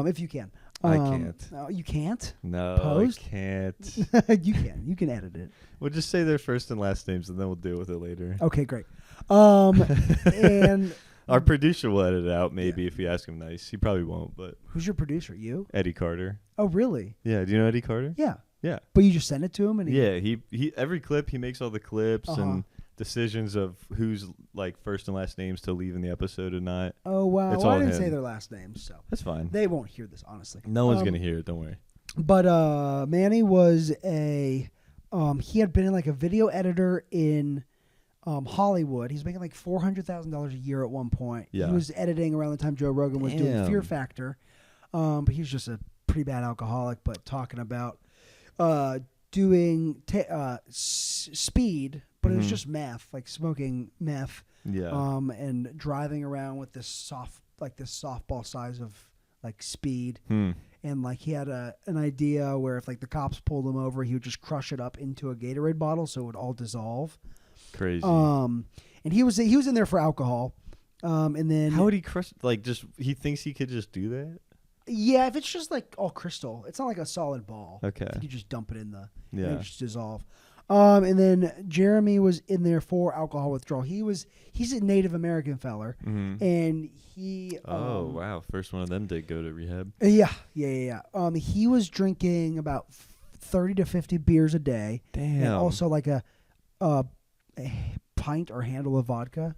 [SPEAKER 3] If you can.
[SPEAKER 1] I can't.
[SPEAKER 3] You can't?
[SPEAKER 1] No,
[SPEAKER 3] Post?
[SPEAKER 1] I can't.
[SPEAKER 3] You can. You can edit it.
[SPEAKER 1] We'll just say their first and last names, and then we'll deal with it later.
[SPEAKER 3] Okay, great. And
[SPEAKER 1] our producer will edit it out, maybe, if we ask him nice. He probably won't, but...
[SPEAKER 3] Who's your producer? You?
[SPEAKER 1] Eddie Carter.
[SPEAKER 3] Oh, really?
[SPEAKER 1] Yeah, do you know Eddie Carter?
[SPEAKER 3] Yeah.
[SPEAKER 1] Yeah.
[SPEAKER 3] But you just send it to him? And
[SPEAKER 1] he every clip, he makes all the clips and decisions of who's like first and last names to leave in the episode or not.
[SPEAKER 3] Oh, wow.
[SPEAKER 1] It's
[SPEAKER 3] well,
[SPEAKER 1] all
[SPEAKER 3] I didn't
[SPEAKER 1] him.
[SPEAKER 3] say their last names, so.
[SPEAKER 1] That's fine.
[SPEAKER 3] They won't hear this, honestly.
[SPEAKER 1] No one's going to hear it, don't worry.
[SPEAKER 3] But Manny was he had been like a video editor in Hollywood. He's making like $400,000 a year at one point.
[SPEAKER 1] Yeah.
[SPEAKER 3] He was editing around the time Joe Rogan was doing Fear Factor. But he was just a pretty bad alcoholic, but talking about doing speed, but it was just meth, like smoking meth.
[SPEAKER 1] Yeah.
[SPEAKER 3] And driving around with this softball size of like speed. And like he had an idea where if like the cops pulled him over, he would just crush it up into a Gatorade bottle so it would all dissolve.
[SPEAKER 1] Crazy.
[SPEAKER 3] And he was in there for alcohol. And then
[SPEAKER 1] how would he crush? Like just he thinks he could just do that?
[SPEAKER 3] Yeah, if it's just like all crystal, it's not like a solid ball.
[SPEAKER 1] Okay.
[SPEAKER 3] You just dump it in and
[SPEAKER 1] Yeah.
[SPEAKER 3] it just dissolve. And then Jeremy was in there for alcohol withdrawal. He's a Native American feller, and he.
[SPEAKER 1] Oh wow! First one of them did go to rehab.
[SPEAKER 3] Yeah. He was drinking about 30 to 50 beers a day.
[SPEAKER 1] Damn.
[SPEAKER 3] And also like a pint or handle of vodka.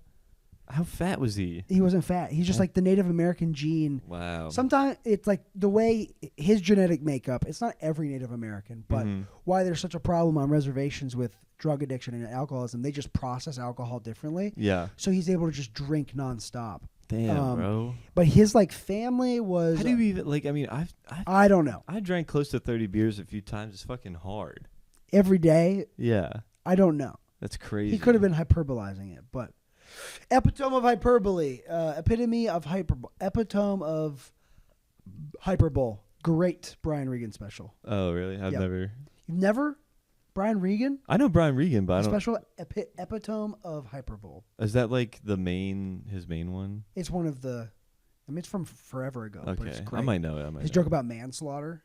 [SPEAKER 1] How fat was he?
[SPEAKER 3] He wasn't fat. He's just like the Native American gene.
[SPEAKER 1] Wow.
[SPEAKER 3] Sometimes it's like the way his genetic makeup, it's not every Native American, but why there's such a problem on reservations with drug addiction and alcoholism, they just process alcohol differently.
[SPEAKER 1] Yeah.
[SPEAKER 3] So he's able to just drink nonstop.
[SPEAKER 1] Damn, bro.
[SPEAKER 3] But his like family was.
[SPEAKER 1] How do you even like? I mean,
[SPEAKER 3] I don't know.
[SPEAKER 1] I drank close to 30 beers a few times. It's fucking hard.
[SPEAKER 3] Every day.
[SPEAKER 1] Yeah.
[SPEAKER 3] I don't know.
[SPEAKER 1] That's crazy.
[SPEAKER 3] He could have been hyperbolizing it, but epitome of hyperbole, epitome of hyperbole. Great Brian Regan special.
[SPEAKER 1] Oh, really? I've never.
[SPEAKER 3] You've never? Brian Regan?
[SPEAKER 1] I know Brian Regan, but I don't.
[SPEAKER 3] Special epitome of hyperbole.
[SPEAKER 1] Is that like his main one?
[SPEAKER 3] It's one of the. I mean, it's from forever ago. But it's
[SPEAKER 1] Okay,
[SPEAKER 3] great.
[SPEAKER 1] I might know it.
[SPEAKER 3] His joke about manslaughter.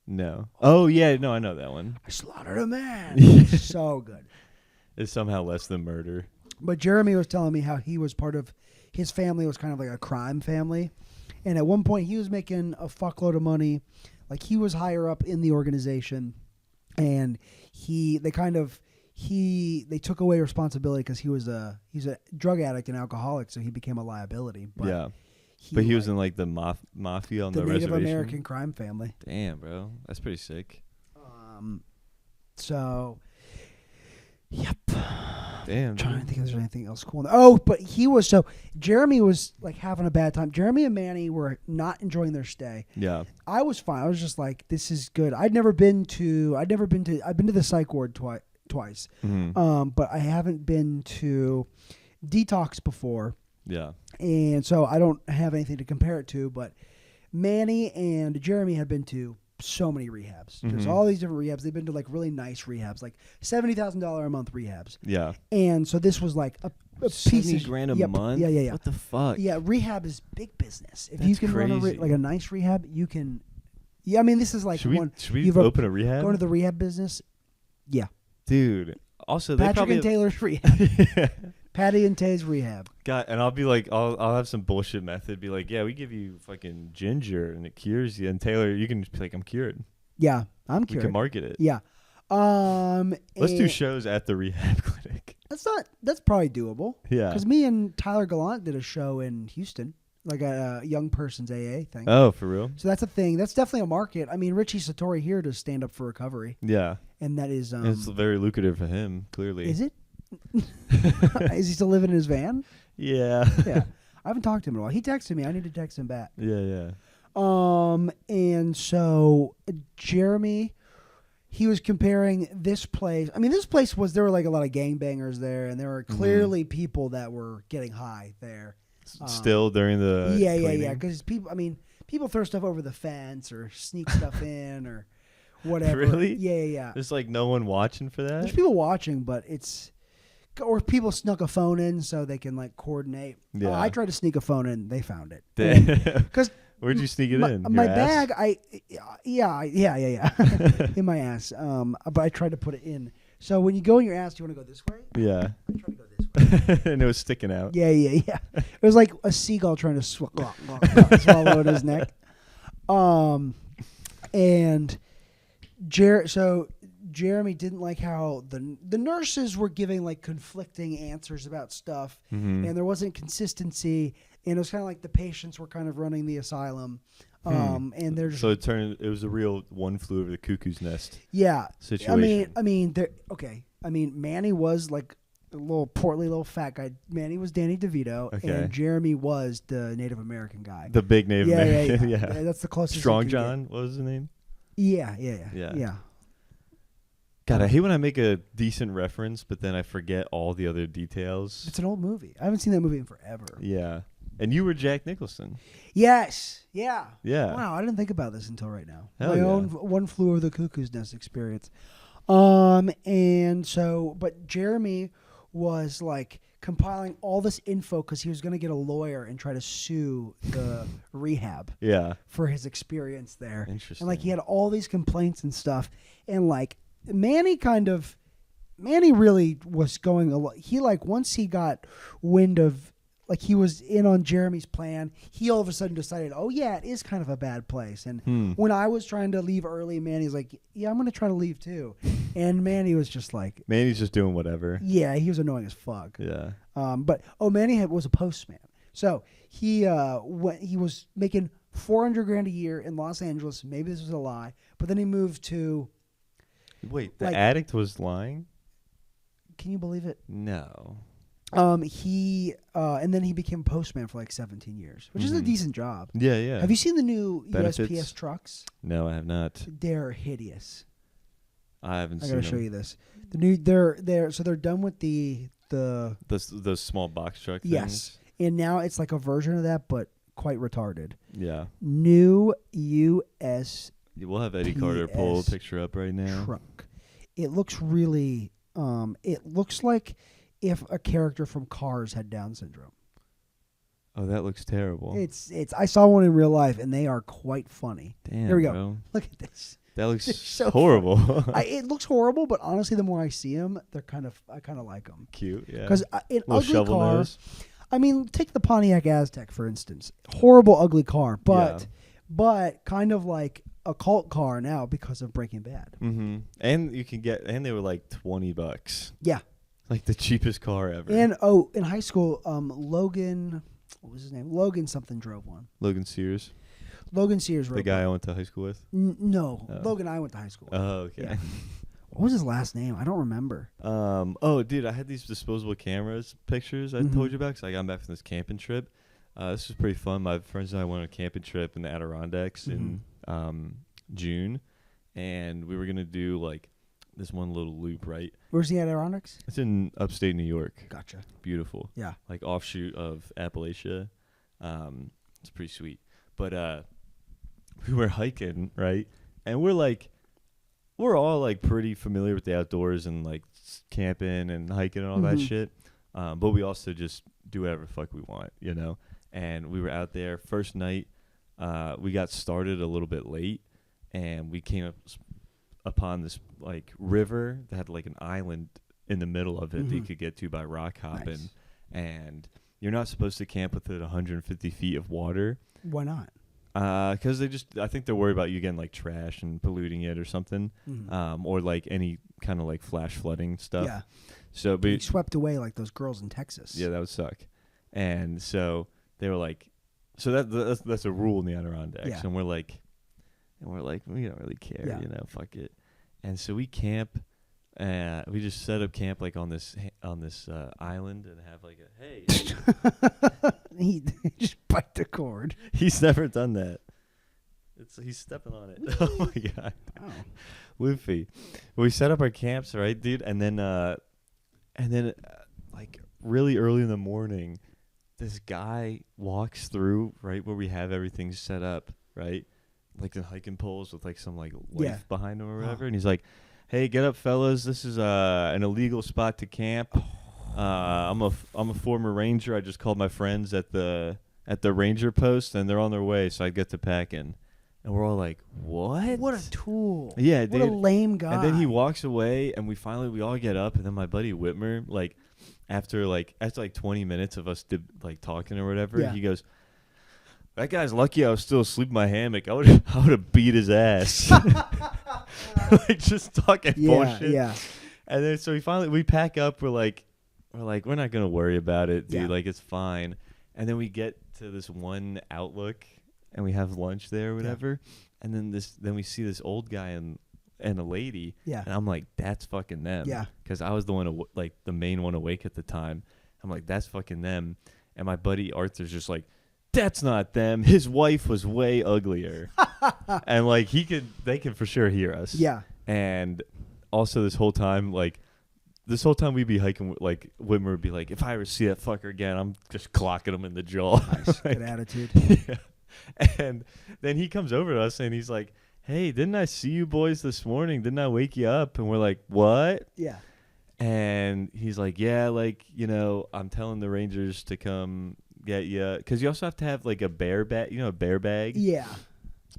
[SPEAKER 1] No. Oh yeah, no, I know that one.
[SPEAKER 3] I slaughtered a man. So good.
[SPEAKER 1] It's somehow less than murder.
[SPEAKER 3] But Jeremy was telling me how he was part of his family was kind of like a crime family, and at one point he was making a fuckload of money, like he was higher up in the organization, and he they took away responsibility because he's a drug addict and alcoholic, so he became a liability. But
[SPEAKER 1] he was in like the mafia on the
[SPEAKER 3] Native
[SPEAKER 1] reservation.
[SPEAKER 3] American crime family.
[SPEAKER 1] Damn, bro, that's pretty sick.
[SPEAKER 3] So, yep.
[SPEAKER 1] Damn.
[SPEAKER 3] I'm trying to think if there's anything else cool. Oh, but Jeremy was like having a bad time. Jeremy and Manny were not enjoying their stay.
[SPEAKER 1] Yeah.
[SPEAKER 3] I was fine. I was just like, this is good. I've been to the psych ward twice.
[SPEAKER 1] Mm-hmm.
[SPEAKER 3] But I haven't been to detox before.
[SPEAKER 1] Yeah.
[SPEAKER 3] And so I don't have anything to compare it to, but Manny and Jeremy have been to so many rehabs. There's all these different rehabs. They've been to like really nice rehabs, like $70,000 a month rehabs.
[SPEAKER 1] Yeah.
[SPEAKER 3] And so this was like a piece of
[SPEAKER 1] $70,000 a month.
[SPEAKER 3] Yeah.
[SPEAKER 1] What the fuck?
[SPEAKER 3] Yeah, rehab is big business. If
[SPEAKER 1] That's
[SPEAKER 3] you can run
[SPEAKER 1] crazy.
[SPEAKER 3] like a nice rehab, you can. Yeah, I mean this is like
[SPEAKER 1] should we open a rehab?
[SPEAKER 3] Go to the rehab business. Yeah,
[SPEAKER 1] dude. Also, they
[SPEAKER 3] Patrick
[SPEAKER 1] probably
[SPEAKER 3] and Taylor's rehab. Patty and Tay's rehab.
[SPEAKER 1] God, and I'll be like, I'll have some bullshit method. Be like, yeah, we give you fucking ginger and it cures you. And Taylor, you can just be like, I'm cured.
[SPEAKER 3] Yeah, I'm cured.
[SPEAKER 1] We can market it.
[SPEAKER 3] Yeah.
[SPEAKER 1] Let's do shows at the rehab clinic.
[SPEAKER 3] That's probably doable.
[SPEAKER 1] Yeah.
[SPEAKER 3] Because me and Tyler Gallant did a show in Houston, like a young person's AA thing.
[SPEAKER 1] Oh, for real?
[SPEAKER 3] So that's a thing. That's definitely a market. I mean, Richie Satori here does stand up for recovery.
[SPEAKER 1] Yeah.
[SPEAKER 3] And that is.
[SPEAKER 1] And it's very lucrative for him, clearly.
[SPEAKER 3] Is it? Is he still living in his van?
[SPEAKER 1] Yeah.
[SPEAKER 3] Yeah. I haven't talked to him in a while. He texted me. I need to text him back.
[SPEAKER 1] Yeah.
[SPEAKER 3] And so Jeremy, he was comparing this place. I mean, this place there were like a lot of gangbangers there, and there were clearly people that were getting high there.
[SPEAKER 1] Still during the
[SPEAKER 3] yeah. Because people throw stuff over the fence or sneak stuff in or whatever.
[SPEAKER 1] Really?
[SPEAKER 3] Yeah.
[SPEAKER 1] There's like no one watching for that?
[SPEAKER 3] There's people watching, but or people snuck a phone in so they can like coordinate.
[SPEAKER 1] Yeah.
[SPEAKER 3] I tried to sneak a phone in. They found it.
[SPEAKER 1] Because where'd you sneak it in?
[SPEAKER 3] My
[SPEAKER 1] Your
[SPEAKER 3] bag,
[SPEAKER 1] ass?
[SPEAKER 3] yeah. In my ass. But I tried to put it in. So when you go in your ass, do you want to go this way?
[SPEAKER 1] Yeah.
[SPEAKER 3] I tried to go this way.
[SPEAKER 1] And it was sticking out.
[SPEAKER 3] Yeah. It was like a seagull trying to swallow in his neck. And Jeremy didn't like how the nurses were giving like conflicting answers about stuff, and there wasn't consistency, and it was kind of like the patients were kind of running the asylum, and they're just,
[SPEAKER 1] so it was a real one flew over the cuckoo's nest.
[SPEAKER 3] Yeah,
[SPEAKER 1] situation.
[SPEAKER 3] I mean, Manny was like a little portly little fat guy. Manny was Danny DeVito, and Jeremy was the Native American guy,
[SPEAKER 1] the big Native American.
[SPEAKER 3] Yeah. That's the closest.
[SPEAKER 1] Strong John. What was his name?
[SPEAKER 3] Yeah.
[SPEAKER 1] God, I hate when I make a decent reference, but then I forget all the other details.
[SPEAKER 3] It's an old movie. I haven't seen that movie in forever.
[SPEAKER 1] Yeah. And you were Jack Nicholson.
[SPEAKER 3] Yes. Yeah.
[SPEAKER 1] Yeah.
[SPEAKER 3] Wow, I didn't think about this until right now.
[SPEAKER 1] Hell
[SPEAKER 3] My own One Flew Over the Cuckoo's Nest experience. And so, but Jeremy was like compiling all this info because he was going to get a lawyer and try to sue the rehab.
[SPEAKER 1] Yeah.
[SPEAKER 3] For his experience there.
[SPEAKER 1] Interesting.
[SPEAKER 3] And like he had all these complaints and stuff, and like Manny really was going a lot. He like once he got wind of like he was in on Jeremy's plan, he all of a sudden decided, oh yeah, it is kind of a bad place. And when I was trying to leave early, Manny's like, yeah, I'm going to try to leave too. And Manny was just like,
[SPEAKER 1] Manny's just doing whatever.
[SPEAKER 3] Yeah, he was annoying as fuck.
[SPEAKER 1] Yeah.
[SPEAKER 3] But Manny was a postman, so he was making $400,000 a year in Los Angeles. Maybe this was a lie, but then he moved to.
[SPEAKER 1] Wait, the addict was lying?
[SPEAKER 3] Can you believe it?
[SPEAKER 1] No.
[SPEAKER 3] He and then he became postman for like 17 years, which is a decent job.
[SPEAKER 1] Yeah.
[SPEAKER 3] Have you seen the new
[SPEAKER 1] Benefits?
[SPEAKER 3] USPS trucks?
[SPEAKER 1] No, I have not.
[SPEAKER 3] They're hideous.
[SPEAKER 1] I haven't seen
[SPEAKER 3] them. I gotta show you this. The new they're done with the
[SPEAKER 1] small box truck things.
[SPEAKER 3] Yes, and now it's like a version of that, but quite retarded.
[SPEAKER 1] Yeah.
[SPEAKER 3] New US.
[SPEAKER 1] We'll have Eddie Carter pull a picture up right now.
[SPEAKER 3] Truck. It looks really. It looks like if a character from Cars had Down syndrome.
[SPEAKER 1] Oh, that looks terrible.
[SPEAKER 3] It's. I saw one in real life, and they are quite funny.
[SPEAKER 1] Damn.
[SPEAKER 3] Here we go.
[SPEAKER 1] Bro.
[SPEAKER 3] Look at this.
[SPEAKER 1] That looks
[SPEAKER 3] so
[SPEAKER 1] horrible.
[SPEAKER 3] It looks horrible, but honestly, the more I see them, I kind of like them.
[SPEAKER 1] Cute, yeah.
[SPEAKER 3] Because an ugly
[SPEAKER 1] shovel
[SPEAKER 3] car.
[SPEAKER 1] nose.
[SPEAKER 3] I mean, take the Pontiac Aztek for instance. Horrible, ugly car, but kind of like a cult car now because of Breaking Bad.
[SPEAKER 1] Mm-hmm. And you can get, and they were like $20.
[SPEAKER 3] Yeah.
[SPEAKER 1] Like the cheapest car ever.
[SPEAKER 3] And in high school, Logan, what was his name? Logan something drove one.
[SPEAKER 1] Logan Sears.
[SPEAKER 3] Logan Sears rode
[SPEAKER 1] The guy
[SPEAKER 3] one.
[SPEAKER 1] I went to high school with?
[SPEAKER 3] No.
[SPEAKER 1] Oh.
[SPEAKER 3] Logan I went to high school with.
[SPEAKER 1] Oh, okay.
[SPEAKER 3] Yeah. What was his last name? I don't remember.
[SPEAKER 1] Oh, dude, I had these disposable cameras pictures I told you about because I got back from this camping trip. This was pretty fun. My friends and I went on a camping trip in the Adirondacks in June, and we were going to do, like, this one little loop, right?
[SPEAKER 3] Where's the Adirondacks?
[SPEAKER 1] It's in upstate New York.
[SPEAKER 3] Gotcha.
[SPEAKER 1] Beautiful.
[SPEAKER 3] Yeah.
[SPEAKER 1] Like, offshoot of Appalachia. It's pretty sweet. But we were hiking, right? And we're all, like, pretty familiar with the outdoors and, like, camping and hiking and all that shit. But we also just do whatever the fuck we want, you know? And we were out there. First night, we got started a little bit late, and we came upon this, like, river that had, like, an island in the middle of it that you could get to by rock hopping.
[SPEAKER 3] Nice.
[SPEAKER 1] And you're not supposed to camp within 150 feet of water.
[SPEAKER 3] Why not?
[SPEAKER 1] Because I think they're worried about you getting, like, trash and polluting it or something, or, like, any kind of, like, flash flooding stuff.
[SPEAKER 3] Yeah.
[SPEAKER 1] So,
[SPEAKER 3] Being swept away like those girls in Texas.
[SPEAKER 1] Yeah, that would suck. And so they were like, so that's a rule in the Adirondacks.
[SPEAKER 3] Yeah.
[SPEAKER 1] And we're like, we don't really care, you know, fuck it. And so we camp, we just set up camp, like, on this island and have, like,
[SPEAKER 3] He just bite the cord.
[SPEAKER 1] He's never done that. He's stepping on it. Oh my god.
[SPEAKER 3] Oh.
[SPEAKER 1] Luffy. We set up our camps, right, dude? And then like, really early in the morning, this guy walks through right where we have everything set up, right? Like the hiking poles with, like, some, like, life behind him or whatever. And he's like, "Hey, get up, fellas. This is an illegal spot to camp. I'm a former ranger. I just called my friends at the ranger post, and they're on their way, so I get to packing." And we're all like, "What?
[SPEAKER 3] What a tool.
[SPEAKER 1] Yeah,
[SPEAKER 3] what
[SPEAKER 1] dude.
[SPEAKER 3] a lame guy."
[SPEAKER 1] And then he walks away, and we all get up, and then my buddy Whitmer, like, after 20 minutes of us talking or whatever, he goes, "That guy's lucky I was still asleep in my hammock. I would have beat his ass." Like, just talking bullshit.
[SPEAKER 3] Yeah.
[SPEAKER 1] And then so we pack up. We're like, we're not gonna worry about it, dude.
[SPEAKER 3] Yeah.
[SPEAKER 1] Like, it's fine. And then we get to this one Outlook, and we have lunch there or whatever. And then we see this old guy and a lady.
[SPEAKER 3] Yeah.
[SPEAKER 1] And I'm like, that's fucking them.
[SPEAKER 3] Yeah.
[SPEAKER 1] Because I was the one, the main one awake at the time. I'm like, that's fucking them. And my buddy Arthur's just like, that's not them. His wife was way uglier. And, like, they can for sure hear us.
[SPEAKER 3] Yeah.
[SPEAKER 1] And also this whole time we'd be hiking, like, Whitmer would be like, if I ever see that fucker again, I'm just clocking him in the jaw.
[SPEAKER 3] Nice. Good attitude.
[SPEAKER 1] Yeah. And then he comes over to us and he's like, "Hey, didn't I see you boys this morning? Didn't I wake you up?" And we're like, "What?"
[SPEAKER 3] Yeah.
[SPEAKER 1] And he's like, "Yeah, like, you know, I'm telling the Rangers to come get you." Because you also have to have, like, a bear bag, a bear bag.
[SPEAKER 3] Yeah.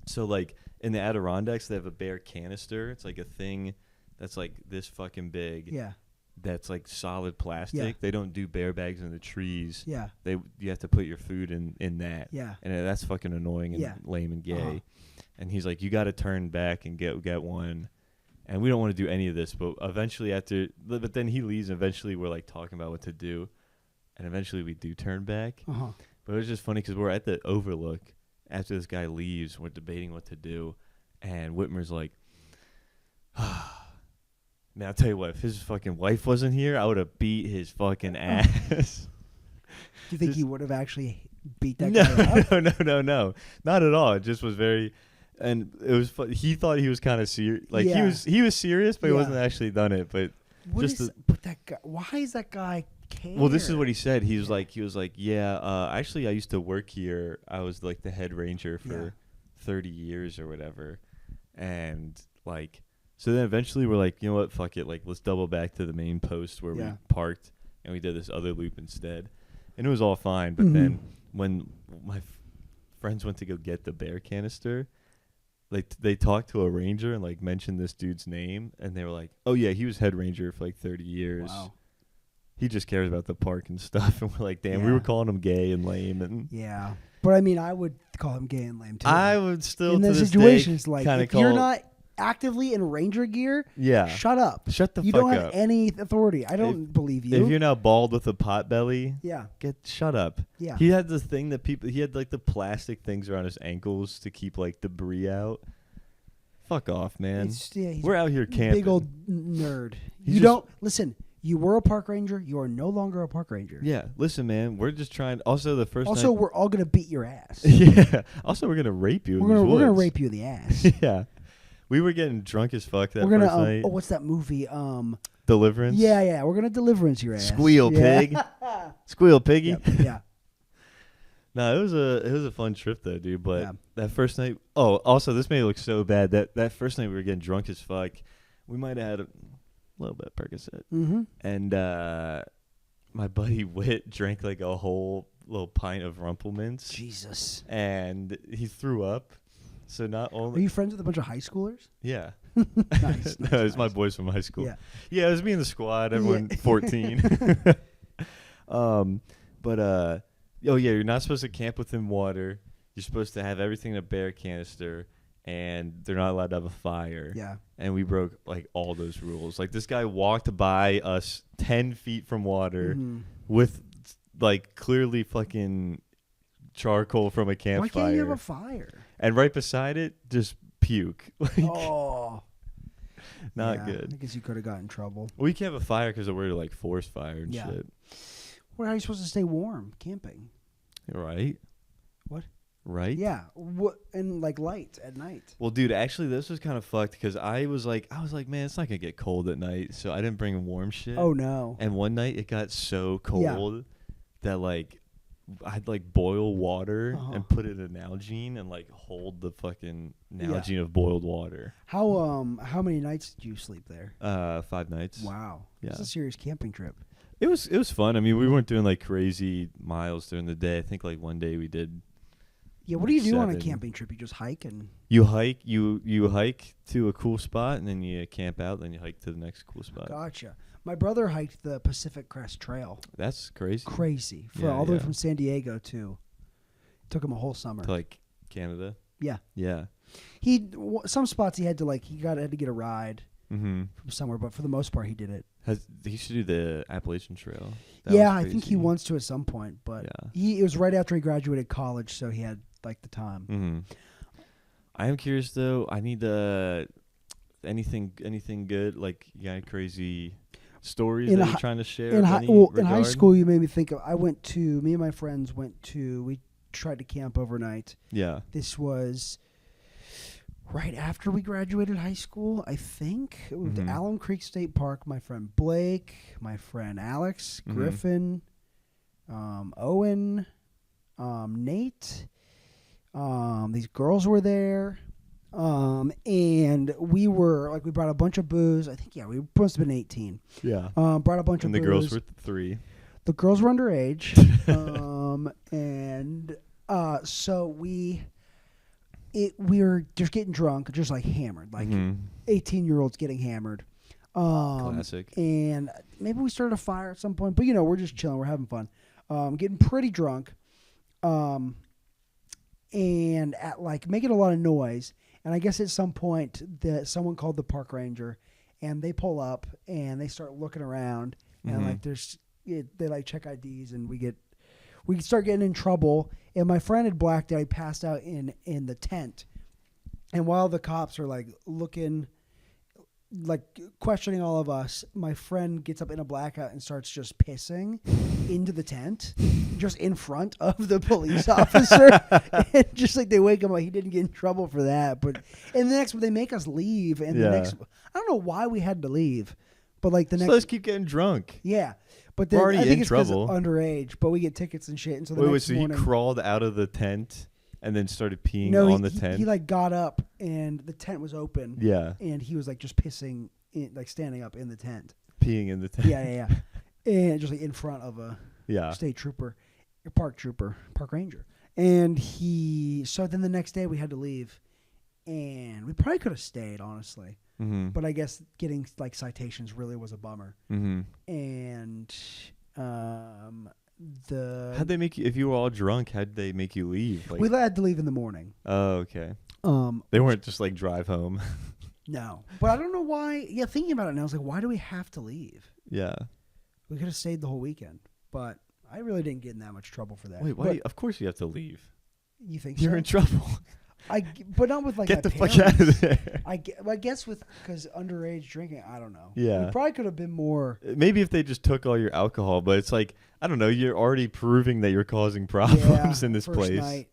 [SPEAKER 1] So, like, in the Adirondacks, they have a bear canister. It's like a thing that's, like, this fucking big.
[SPEAKER 3] Yeah.
[SPEAKER 1] That's, like, solid plastic.
[SPEAKER 3] Yeah.
[SPEAKER 1] They don't do bear bags in the trees.
[SPEAKER 3] Yeah.
[SPEAKER 1] You have to put your food in that.
[SPEAKER 3] Yeah.
[SPEAKER 1] And that's fucking annoying and lame and gay. And he's like, "You got to turn back and get one." And we don't want to do any of this, but eventually but then he leaves, and eventually we're, like, talking about what to do. And eventually we do turn back. But it was just funny because we're at the Overlook after this guy leaves. We're debating what to do. And Whitmer's like, "Man, I'll tell you what, if his fucking wife wasn't here, I would have beat his fucking ass."
[SPEAKER 3] Do you think he would have actually beat that guy up?
[SPEAKER 1] No. Not at all. It just was very... And it was he thought he was kind of serious. Like, he was serious, but he wasn't actually done it. But
[SPEAKER 3] but that guy, why is that guy care?
[SPEAKER 1] Well, this is what he said. He was like, "Yeah, actually, I used to work here. I was, like, the head ranger for 30 years or whatever." And, like, so then eventually we're like, you know what, fuck it. Like, let's double back to the main post where we parked, and we did this other loop instead. And it was all fine. But then when my friends went to go get the bear canister, like, they talked to a ranger and, like, mentioned this dude's name, and they were like, "Oh yeah, he was head ranger for, like, 30 years.
[SPEAKER 3] Wow.
[SPEAKER 1] He just cares about the park and stuff." And we're like, damn, we were calling him gay and lame, and
[SPEAKER 3] But I mean, I would call him gay and lame too.
[SPEAKER 1] I would still
[SPEAKER 3] in
[SPEAKER 1] to
[SPEAKER 3] the
[SPEAKER 1] this
[SPEAKER 3] situations
[SPEAKER 1] day,
[SPEAKER 3] like
[SPEAKER 1] kinda
[SPEAKER 3] if you're
[SPEAKER 1] call-
[SPEAKER 3] not actively in Ranger gear,
[SPEAKER 1] Yeah.
[SPEAKER 3] shut up.
[SPEAKER 1] Shut the
[SPEAKER 3] You
[SPEAKER 1] fuck
[SPEAKER 3] don't
[SPEAKER 1] up.
[SPEAKER 3] have any authority. I don't believe you.
[SPEAKER 1] If you're not bald with a pot belly,
[SPEAKER 3] yeah.
[SPEAKER 1] shut up.
[SPEAKER 3] Yeah.
[SPEAKER 1] He had this thing that he had like the plastic things around his ankles to keep like debris out. Fuck off, man.
[SPEAKER 3] He's
[SPEAKER 1] We're out here camping.
[SPEAKER 3] big old nerd.
[SPEAKER 1] He's
[SPEAKER 3] You
[SPEAKER 1] just-
[SPEAKER 3] don't listen. You were a park ranger. You are no longer a park ranger.
[SPEAKER 1] Yeah, listen, man. We're just trying. Also, the first.
[SPEAKER 3] Also, we're all gonna beat your ass.
[SPEAKER 1] yeah. Also, we're gonna rape you.
[SPEAKER 3] We're gonna
[SPEAKER 1] woods.
[SPEAKER 3] rape you in the ass.
[SPEAKER 1] yeah. We were getting drunk as fuck that
[SPEAKER 3] We're gonna.
[SPEAKER 1] first night.
[SPEAKER 3] Oh, what's that movie?
[SPEAKER 1] Deliverance.
[SPEAKER 3] Yeah. We're gonna deliverance your ass.
[SPEAKER 1] Squeal,
[SPEAKER 3] Yeah.
[SPEAKER 1] pig. Squeal, piggy.
[SPEAKER 3] Yep, yeah.
[SPEAKER 1] No, it was a fun trip though, dude. But
[SPEAKER 3] Yeah.
[SPEAKER 1] that first night. Oh, also, this made it look so bad. That first night we were getting drunk as fuck. We might have had a little bit of Percocet.
[SPEAKER 3] Mm-hmm.
[SPEAKER 1] And my buddy Whit drank like a whole little pint of Rumplemints.
[SPEAKER 3] Jesus.
[SPEAKER 1] And he threw up. So not
[SPEAKER 3] Are
[SPEAKER 1] only
[SPEAKER 3] you friends with a bunch of high schoolers?
[SPEAKER 1] yeah.
[SPEAKER 3] Nice.
[SPEAKER 1] No, it was my boys from high school.
[SPEAKER 3] Yeah.
[SPEAKER 1] Yeah, it was me and the squad. Everyone 14. Oh yeah, you're not supposed to camp within water. You're supposed to have everything in a bear canister, and they're not allowed to have a fire.
[SPEAKER 3] Yeah.
[SPEAKER 1] And we broke like all those rules. Like this guy walked by us 10 feet from water with like clearly fucking charcoal from a campfire.
[SPEAKER 3] Why can't you have a fire?
[SPEAKER 1] And right beside it, just puke. Like,
[SPEAKER 3] Oh.
[SPEAKER 1] not
[SPEAKER 3] Yeah,
[SPEAKER 1] good.
[SPEAKER 3] I guess you could have got in trouble.
[SPEAKER 1] We can't have a fire because we're like forest fire and
[SPEAKER 3] Yeah.
[SPEAKER 1] shit.
[SPEAKER 3] Well, how are you supposed to stay warm camping?
[SPEAKER 1] Right?
[SPEAKER 3] What?
[SPEAKER 1] Right?
[SPEAKER 3] Yeah. What? And like light at night.
[SPEAKER 1] Well, dude, actually, this was kind of fucked because I was like, man, it's not gonna get cold at night, so I didn't bring warm shit.
[SPEAKER 3] Oh no.
[SPEAKER 1] And one night it got so cold that like I'd like boil water and put it in Nalgene and like hold the fucking Nalgene of boiled water.
[SPEAKER 3] How many nights did you sleep there?
[SPEAKER 1] 5 nights.
[SPEAKER 3] Wow.
[SPEAKER 1] Yeah.
[SPEAKER 3] It's a serious camping trip.
[SPEAKER 1] It was fun. I mean, we weren't doing like crazy miles during the day. I think like one day we did.
[SPEAKER 3] Yeah, what do you do on a
[SPEAKER 1] 7.
[SPEAKER 3] camping trip? You just hike and
[SPEAKER 1] You hike to a cool spot and then you camp out, then you hike to the next cool spot.
[SPEAKER 3] gotcha. My brother hiked the Pacific Crest Trail.
[SPEAKER 1] That's crazy.
[SPEAKER 3] Crazy.
[SPEAKER 1] Yeah,
[SPEAKER 3] All the way
[SPEAKER 1] yeah.
[SPEAKER 3] from San Diego to. Took him a whole summer.
[SPEAKER 1] To like Canada.
[SPEAKER 3] Yeah.
[SPEAKER 1] Yeah.
[SPEAKER 3] Some spots he had to like had to get a ride
[SPEAKER 1] Mm-hmm.
[SPEAKER 3] from somewhere, but for the most part he did it.
[SPEAKER 1] He should do the Appalachian Trail. That
[SPEAKER 3] Yeah,
[SPEAKER 1] was
[SPEAKER 3] I think he
[SPEAKER 1] crazy.
[SPEAKER 3] wants to at some point, but
[SPEAKER 1] Yeah.
[SPEAKER 3] it was right after he graduated college, so he had like the time.
[SPEAKER 1] Mm-hmm. I am curious though. I need anything good, like you got any crazy stories
[SPEAKER 3] In
[SPEAKER 1] that
[SPEAKER 3] a
[SPEAKER 1] you're
[SPEAKER 3] hi-
[SPEAKER 1] trying to share.
[SPEAKER 3] In
[SPEAKER 1] of
[SPEAKER 3] high,
[SPEAKER 1] any
[SPEAKER 3] in high
[SPEAKER 1] regard?
[SPEAKER 3] school, you made me think of. Me and my friends we tried to camp overnight.
[SPEAKER 1] Yeah.
[SPEAKER 3] This was right after we graduated high school, I think. We went to
[SPEAKER 1] Mhm.
[SPEAKER 3] Alum Creek State Park. My friend Blake, my friend Alex,
[SPEAKER 1] Mhm.
[SPEAKER 3] Griffin, Owen, Nate. These girls were there. And we brought a bunch of booze. I think, we must have been 18.
[SPEAKER 1] Yeah.
[SPEAKER 3] Brought a bunch
[SPEAKER 1] And
[SPEAKER 3] of
[SPEAKER 1] the
[SPEAKER 3] booze.
[SPEAKER 1] girls were 3.
[SPEAKER 3] The girls were underage. So we were just getting drunk, just like hammered, like 18-year-olds getting hammered.
[SPEAKER 1] Classic.
[SPEAKER 3] And maybe we started a fire at some point, but we're just chilling, we're having fun. Getting pretty drunk. And at making a lot of noise. And I guess at some point someone called the park ranger, and they pull up and they start looking around, and they check IDs, and we start getting in trouble. And my friend had blacked out. He passed out in the tent. And while the cops are looking, questioning all of us, my friend gets up in a blackout and starts just pissing into the tent, just in front of the police officer. And just they wake him up. He didn't get in trouble for that. And the next, they make us leave. And the next, I don't know why we had to leave, but the next,
[SPEAKER 1] So let's keep getting drunk.
[SPEAKER 3] yeah. But then
[SPEAKER 1] We're already
[SPEAKER 3] I think
[SPEAKER 1] in
[SPEAKER 3] it's because
[SPEAKER 1] trouble.
[SPEAKER 3] underage, but we get tickets and shit. And so the
[SPEAKER 1] Wait,
[SPEAKER 3] next
[SPEAKER 1] so
[SPEAKER 3] morning,
[SPEAKER 1] he crawled out of the tent and then started peeing on the tent?
[SPEAKER 3] He got up and the tent was open.
[SPEAKER 1] Yeah.
[SPEAKER 3] And he was just pissing, standing up in the tent.
[SPEAKER 1] Peeing in the tent.
[SPEAKER 3] Yeah. And just in front of a state trooper, park ranger. And so then the next day we had to leave, and we probably could have stayed, honestly.
[SPEAKER 1] Mm-hmm.
[SPEAKER 3] But I guess getting citations really was a bummer.
[SPEAKER 1] Mm-hmm.
[SPEAKER 3] And
[SPEAKER 1] How'd they make you? If you were all drunk, how'd they make you leave? Like,
[SPEAKER 3] we had to leave in the morning.
[SPEAKER 1] Oh, okay. They weren't just like drive home.
[SPEAKER 3] No, but I don't know why. Yeah, thinking about it now, I was like, why do we have to leave?
[SPEAKER 1] Yeah.
[SPEAKER 3] We could have stayed the whole weekend, but I really didn't get in that much trouble for that.
[SPEAKER 1] Wait, why? Of course you have to leave.
[SPEAKER 3] You think
[SPEAKER 1] You're
[SPEAKER 3] so?
[SPEAKER 1] in trouble.
[SPEAKER 3] But not with like
[SPEAKER 1] Get
[SPEAKER 3] my
[SPEAKER 1] the
[SPEAKER 3] parents.
[SPEAKER 1] fuck out of there.
[SPEAKER 3] I guess because underage drinking, I don't know.
[SPEAKER 1] Yeah.
[SPEAKER 3] We probably could have been more.
[SPEAKER 1] Maybe if they just took all your alcohol, but it's like, I don't know, you're already proving that you're causing problems in this
[SPEAKER 3] first
[SPEAKER 1] place.
[SPEAKER 3] Night.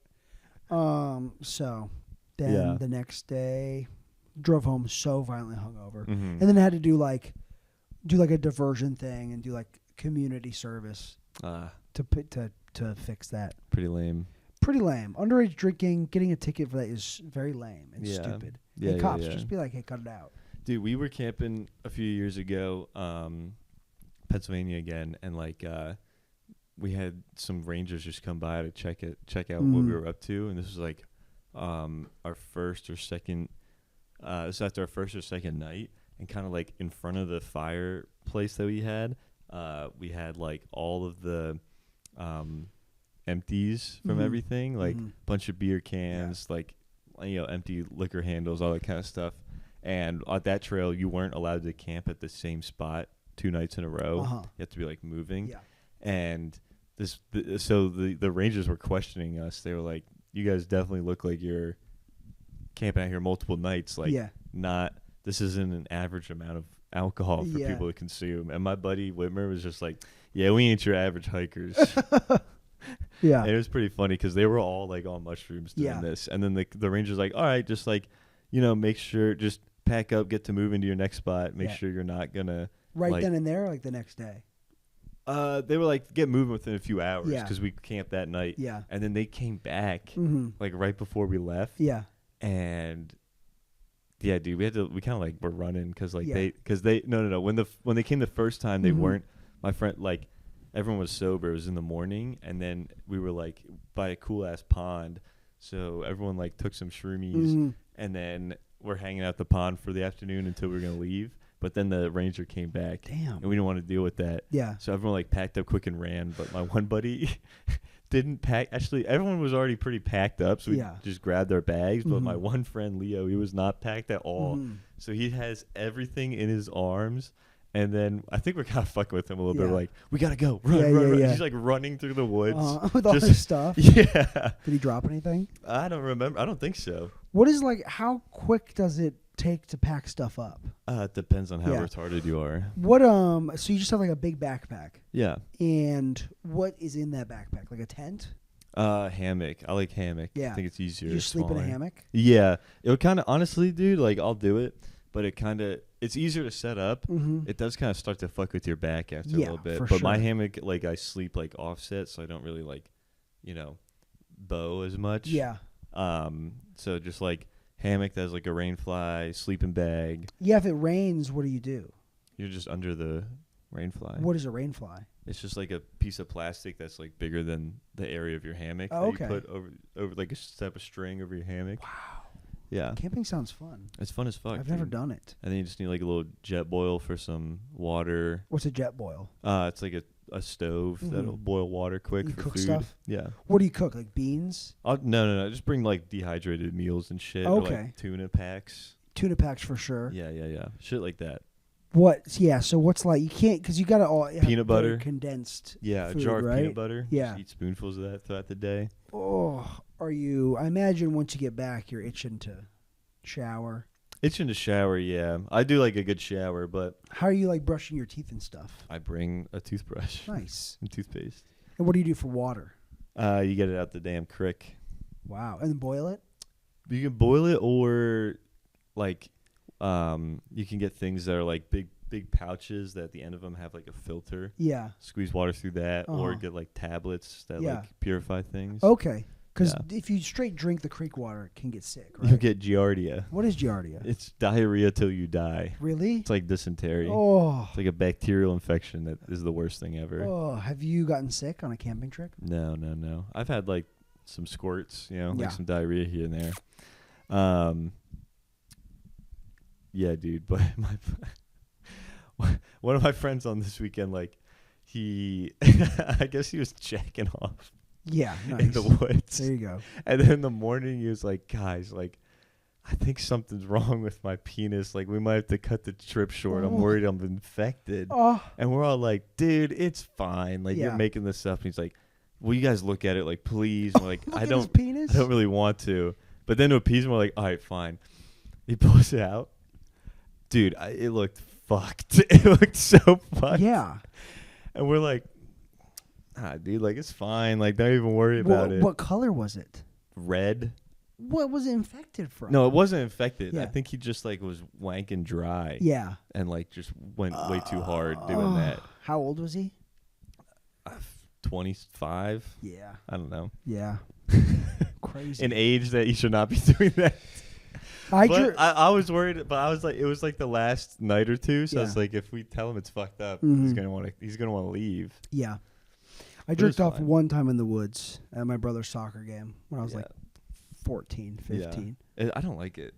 [SPEAKER 3] So then the next day, drove home so violently hungover, and then had to do like a diversion thing and do like community service to fix that.
[SPEAKER 1] Pretty lame.
[SPEAKER 3] Pretty lame. Underage drinking, getting a ticket for that is very lame and stupid.
[SPEAKER 1] Yeah,
[SPEAKER 3] hey, cops,
[SPEAKER 1] yeah.
[SPEAKER 3] just be like, hey, cut it out.
[SPEAKER 1] Dude, we were camping a few years ago, Pennsylvania again, and like we had some rangers just come by to check out what we were up to, and this was like our first or second. This was after our first or second night, and kind of like in front of the fireplace that we had like all of the empties from everything, like bunch of beer cans, like empty liquor handles, all that kind of stuff. And on that trail, you weren't allowed to camp at the same spot 2 nights in a row. You have to be like moving.
[SPEAKER 3] Yeah.
[SPEAKER 1] And so the rangers were questioning us. They were like, "You guys definitely look like you're camping out here multiple nights. Like, this isn't an average amount of alcohol for people to consume." And my buddy Whitmer was just like, "Yeah, we ain't your average hikers."
[SPEAKER 3] Yeah.
[SPEAKER 1] And it was pretty funny because they were all like on mushrooms doing this. And then the ranger's like, "All right, just like, make sure, just pack up, get to move into your next spot. Make sure you're not going to."
[SPEAKER 3] Right then and there, like the next day?
[SPEAKER 1] They were like, get moving within a few hours because we camped that night.
[SPEAKER 3] Yeah.
[SPEAKER 1] And then they came back like right before we left.
[SPEAKER 3] Yeah.
[SPEAKER 1] And yeah, dude, we kind of like were running because like no. When they came the first time, they weren't, my friend, like, everyone was sober. It was in the morning, and then we were like by a cool ass pond, so everyone like took some shroomies, and then we're hanging out the pond for the afternoon until we were gonna leave. But then the ranger came back.
[SPEAKER 3] Damn.
[SPEAKER 1] And we didn't want to deal with that.
[SPEAKER 3] Yeah.
[SPEAKER 1] So everyone like packed up quick and ran. But my one buddy didn't pack. Actually, everyone was already pretty packed up, so we just grabbed our bags. But my one friend Leo, he was not packed at all. So he has everything in his arms. And then I think we're kind of fucking with him a little bit. We're like, we gotta go, run. He's like running through the woods
[SPEAKER 3] with all his stuff.
[SPEAKER 1] Yeah.
[SPEAKER 3] Did he drop anything?
[SPEAKER 1] I don't remember. I don't think so.
[SPEAKER 3] What is how quick does it take to pack stuff up?
[SPEAKER 1] It depends on how retarded you are.
[SPEAKER 3] What so you just have like a big backpack?
[SPEAKER 1] Yeah.
[SPEAKER 3] And what is in that backpack? Like a tent?
[SPEAKER 1] Hammock. I like hammock.
[SPEAKER 3] Yeah.
[SPEAKER 1] I think it's easier.
[SPEAKER 3] You sleep in a hammock?
[SPEAKER 1] Yeah. It would kind of, honestly, dude, like I'll do it, but it's easier to set up. It does kind of start to fuck with your back after a little bit. But my hammock, like I sleep like offset, so I don't really like, bow as much.
[SPEAKER 3] Yeah.
[SPEAKER 1] So just like hammock that has like a rain fly, sleeping bag.
[SPEAKER 3] Yeah, if it rains, what do you do? You're
[SPEAKER 1] just under the rain fly.
[SPEAKER 3] What is a rain fly?
[SPEAKER 1] It's just like a piece of plastic that's like bigger than the area of your hammock that you put over like a type of string over your hammock.
[SPEAKER 3] Wow.
[SPEAKER 1] Yeah.
[SPEAKER 3] Camping sounds fun.
[SPEAKER 1] It's fun as fuck.
[SPEAKER 3] I've never done it.
[SPEAKER 1] And then you just need like a little jet boil for some water.
[SPEAKER 3] What's a jet boil?
[SPEAKER 1] It's like a stove that'll boil water quick
[SPEAKER 3] you
[SPEAKER 1] for
[SPEAKER 3] cook
[SPEAKER 1] food.
[SPEAKER 3] Stuff?
[SPEAKER 1] Yeah.
[SPEAKER 3] What do you cook? Like beans?
[SPEAKER 1] No. Just bring like dehydrated meals and shit.
[SPEAKER 3] Okay.
[SPEAKER 1] Or like tuna packs.
[SPEAKER 3] Tuna packs for sure.
[SPEAKER 1] Yeah. Shit like that.
[SPEAKER 3] What? Yeah. So what's like? You can't because you gotta all
[SPEAKER 1] peanut butter,
[SPEAKER 3] condensed.
[SPEAKER 1] Yeah,
[SPEAKER 3] food,
[SPEAKER 1] a jar of
[SPEAKER 3] right?
[SPEAKER 1] peanut butter.
[SPEAKER 3] Yeah.
[SPEAKER 1] Just eat spoonfuls of that throughout the day.
[SPEAKER 3] Oh, are you? I imagine once you get back, you're itching to shower.
[SPEAKER 1] Itching to shower, yeah. I do like a good shower, but
[SPEAKER 3] how are you like brushing your teeth and stuff?
[SPEAKER 1] I bring a toothbrush.
[SPEAKER 3] Nice.
[SPEAKER 1] And toothpaste.
[SPEAKER 3] And what do you do for water?
[SPEAKER 1] You get it out the damn crick.
[SPEAKER 3] Wow. And then boil it?
[SPEAKER 1] You can boil it, or like you can get things that are like big pouches that at the end of them have like a filter.
[SPEAKER 3] Yeah.
[SPEAKER 1] Squeeze water through that, or get like tablets that like purify things.
[SPEAKER 3] Okay. Because if you straight drink the creek water, it can get sick, right?
[SPEAKER 1] You'll get giardia.
[SPEAKER 3] What is giardia?
[SPEAKER 1] It's diarrhea till you die.
[SPEAKER 3] Really?
[SPEAKER 1] It's like dysentery.
[SPEAKER 3] Oh.
[SPEAKER 1] It's like a bacterial infection that is the worst thing ever.
[SPEAKER 3] Oh, have you gotten sick on a camping trip?
[SPEAKER 1] No. I've had like some squirts, like some diarrhea here and there. Yeah, dude. But one of my friends on this weekend, like, I guess he was jacking off
[SPEAKER 3] Yeah, nice.
[SPEAKER 1] in the woods.
[SPEAKER 3] There you go.
[SPEAKER 1] And then in the morning, he was like, guys, like, I think something's wrong with my penis. Like, we might have to cut the trip short. I'm worried I'm infected.
[SPEAKER 3] Oh,
[SPEAKER 1] And we're all like, dude, it's fine. Like, you're making this up. And he's like, will you guys look at it? Like, please. And we're like,
[SPEAKER 3] look at his penis?
[SPEAKER 1] I don't really want to. But then to appease him, we're like, all right, fine. He pulls it out. Dude, it looked fucked. It looked so fucked.
[SPEAKER 3] Yeah.
[SPEAKER 1] And we're like, dude, like, it's fine. Like, don't even worry about it.
[SPEAKER 3] What color was it?
[SPEAKER 1] Red.
[SPEAKER 3] What was it infected from?
[SPEAKER 1] No, it wasn't infected.
[SPEAKER 3] Yeah.
[SPEAKER 1] I think he just, like, was wanking dry.
[SPEAKER 3] Yeah.
[SPEAKER 1] And, like, just went way too hard doing that.
[SPEAKER 3] How old was he?
[SPEAKER 1] 25?
[SPEAKER 3] Yeah.
[SPEAKER 1] I don't know.
[SPEAKER 3] Yeah. Crazy.
[SPEAKER 1] An age that you should not be doing that. I was worried, but I was like, it was like the last night or two, so I was like, if we tell him it's fucked up, he's gonna want to leave.
[SPEAKER 3] Yeah, I jerked off one time in the woods at my brother's soccer game when I was like 14, 15.
[SPEAKER 1] Yeah. I don't like it.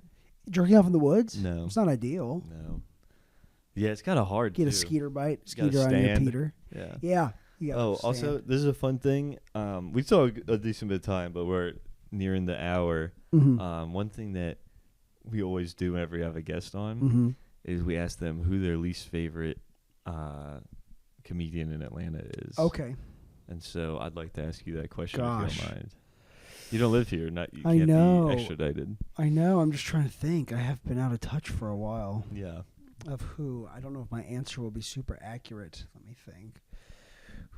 [SPEAKER 3] Jerking off in the woods?
[SPEAKER 1] No,
[SPEAKER 3] it's not ideal.
[SPEAKER 1] No. Yeah, it's kind of hard.
[SPEAKER 3] Get
[SPEAKER 1] too.
[SPEAKER 3] a skeeter bite,
[SPEAKER 1] You
[SPEAKER 3] skeeter on your Peter.
[SPEAKER 1] Yeah.
[SPEAKER 3] Yeah.
[SPEAKER 1] Also, this is a fun thing. We still have a decent bit of time, but we're nearing the hour.
[SPEAKER 3] Mm-hmm.
[SPEAKER 1] One thing that we always do whenever we have a guest on is we ask them who their least favorite comedian in Atlanta is.
[SPEAKER 3] Okay.
[SPEAKER 1] And so I'd like to ask you that question
[SPEAKER 3] Gosh.
[SPEAKER 1] if you don't mind. You don't live here. You
[SPEAKER 3] I
[SPEAKER 1] can't
[SPEAKER 3] know.
[SPEAKER 1] be extradited.
[SPEAKER 3] I know. I'm just trying to think. I have been out of touch for a while.
[SPEAKER 1] Yeah.
[SPEAKER 3] Of who? I don't know if my answer will be super accurate. Let me think.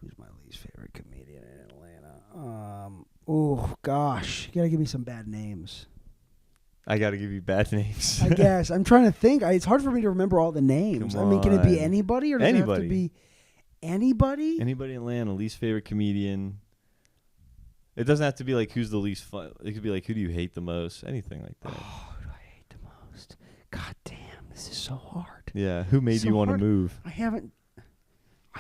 [SPEAKER 3] Who's my least favorite comedian in Atlanta? Oh, gosh. You got to give me some bad names.
[SPEAKER 1] I got to give you bad names.
[SPEAKER 3] I guess. I'm trying to think. It's hard for me to remember all the names.
[SPEAKER 1] Come
[SPEAKER 3] I mean, can it be
[SPEAKER 1] on.
[SPEAKER 3] anybody or does it have to be anybody?
[SPEAKER 1] Anybody in Atlanta, least favorite comedian. It doesn't have to be like who's the least fun. It could be like who do you hate the most? Anything like that.
[SPEAKER 3] Oh, who do I hate the most? God damn, this is so hard.
[SPEAKER 1] Yeah, who made you want to move?
[SPEAKER 3] I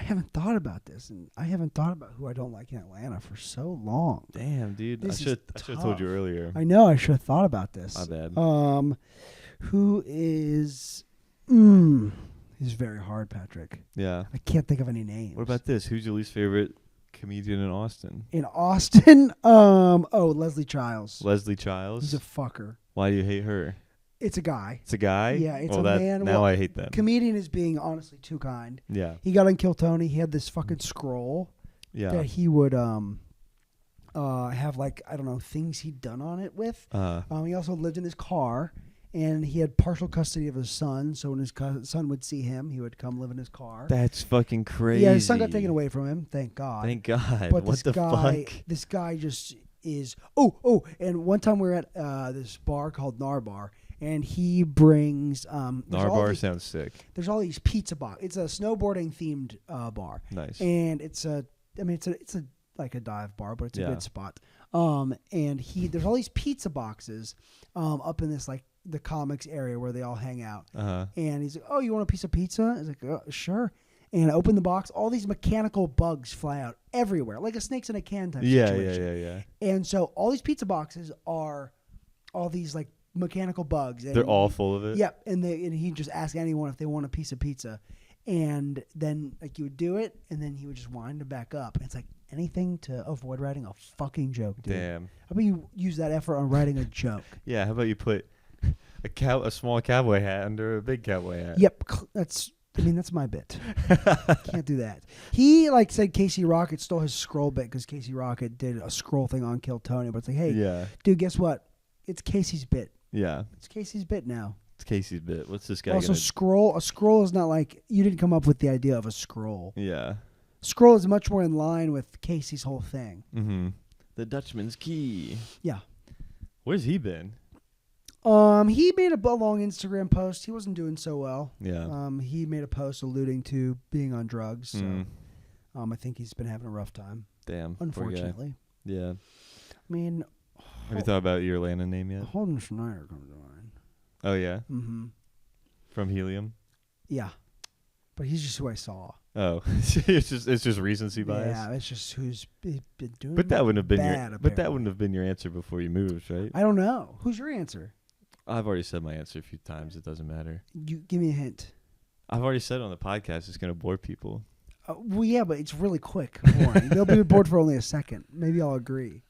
[SPEAKER 3] haven't thought about this, and I haven't thought about who I don't like in Atlanta for so long.
[SPEAKER 1] Damn, dude.
[SPEAKER 3] This
[SPEAKER 1] I should have told you earlier.
[SPEAKER 3] I know. I should have thought about this.
[SPEAKER 1] My bad.
[SPEAKER 3] Who is... He's very hard, Patrick.
[SPEAKER 1] Yeah.
[SPEAKER 3] I can't think of any names.
[SPEAKER 1] What about this? Who's your least favorite comedian in Austin?
[SPEAKER 3] In Austin? Leslie Childs.
[SPEAKER 1] Leslie Childs?
[SPEAKER 3] He's a fucker.
[SPEAKER 1] Why do you hate her?
[SPEAKER 3] It's a guy.
[SPEAKER 1] It's a guy?
[SPEAKER 3] Yeah, it's a man.
[SPEAKER 1] Now I hate them.
[SPEAKER 3] Comedian is being honestly too kind.
[SPEAKER 1] Yeah.
[SPEAKER 3] He got on Kill Tony. He had this fucking scroll that he would have, like, I don't know, things he'd done on it with. He also lived in his car, and he had partial custody of his son, so when his son would see him, he would come live in his car.
[SPEAKER 1] That's fucking crazy.
[SPEAKER 3] Yeah, his son got taken away from him, thank God.
[SPEAKER 1] Thank God.
[SPEAKER 3] But
[SPEAKER 1] what the fuck?
[SPEAKER 3] This guy just is... Oh, and one time we were at this bar called Narbar, and he brings...
[SPEAKER 1] Narbar sounds sick.
[SPEAKER 3] There's all these pizza boxes. It's a snowboarding-themed bar.
[SPEAKER 1] Nice.
[SPEAKER 3] And it's like a dive bar, but it's a good spot. And there's all these pizza boxes up in this, like, the comics area where they all hang out. And he's like, oh, you want a piece of pizza? He's like, sure. And I open the box. All these mechanical bugs fly out everywhere, like a snakes in a can type situation.
[SPEAKER 1] Yeah.
[SPEAKER 3] And so all these pizza boxes are all these, like, mechanical bugs. And
[SPEAKER 1] they're all full of it?
[SPEAKER 3] Yep. And he just ask anyone if they want a piece of pizza. And then, like, you would do it, and then he would just wind it back up. And it's like anything to avoid writing a fucking joke, dude.
[SPEAKER 1] Damn.
[SPEAKER 3] How about you use that effort on writing a joke?
[SPEAKER 1] Yeah, how about you put a small cowboy hat under a big cowboy hat?
[SPEAKER 3] Yep. That's my bit. Can't do that. He, like, said Casey Rocket stole his scroll bit because Casey Rocket did a scroll thing on Kill Tony. But it's like, hey, dude, guess what? It's Casey's bit.
[SPEAKER 1] Yeah.
[SPEAKER 3] It's Casey's bit now.
[SPEAKER 1] It's Casey's bit. What's this guy
[SPEAKER 3] Also, a scroll is not like... You didn't come up with the idea of a scroll.
[SPEAKER 1] Yeah.
[SPEAKER 3] Scroll is much more in line with Casey's whole thing.
[SPEAKER 1] Mm-hmm. The Dutchman's key.
[SPEAKER 3] Yeah.
[SPEAKER 1] Where's he been?
[SPEAKER 3] He made a long Instagram post. He wasn't doing so well.
[SPEAKER 1] Yeah.
[SPEAKER 3] He made a post alluding to being on drugs. So, I think he's been having a rough time.
[SPEAKER 1] Damn.
[SPEAKER 3] Unfortunately.
[SPEAKER 1] Yeah.
[SPEAKER 3] I mean...
[SPEAKER 1] Have you thought about your Atlanta name yet?
[SPEAKER 3] Holden Schneider comes to mind.
[SPEAKER 1] Oh, yeah?
[SPEAKER 3] Mm-hmm.
[SPEAKER 1] From Helium?
[SPEAKER 3] Yeah. But he's just who I saw.
[SPEAKER 1] Oh. it's just recency bias?
[SPEAKER 3] Yeah, it's just who's been doing
[SPEAKER 1] But that wouldn't have been
[SPEAKER 3] bad,
[SPEAKER 1] but that wouldn't have been your answer before you moved, right?
[SPEAKER 3] I don't know. Who's your answer?
[SPEAKER 1] I've already said my answer a few times. It doesn't matter.
[SPEAKER 3] You give me a hint.
[SPEAKER 1] I've already said on the podcast it's going to bore people.
[SPEAKER 3] Well, yeah, but it's really quick. Boring. They'll be bored for only a second. Maybe I'll agree.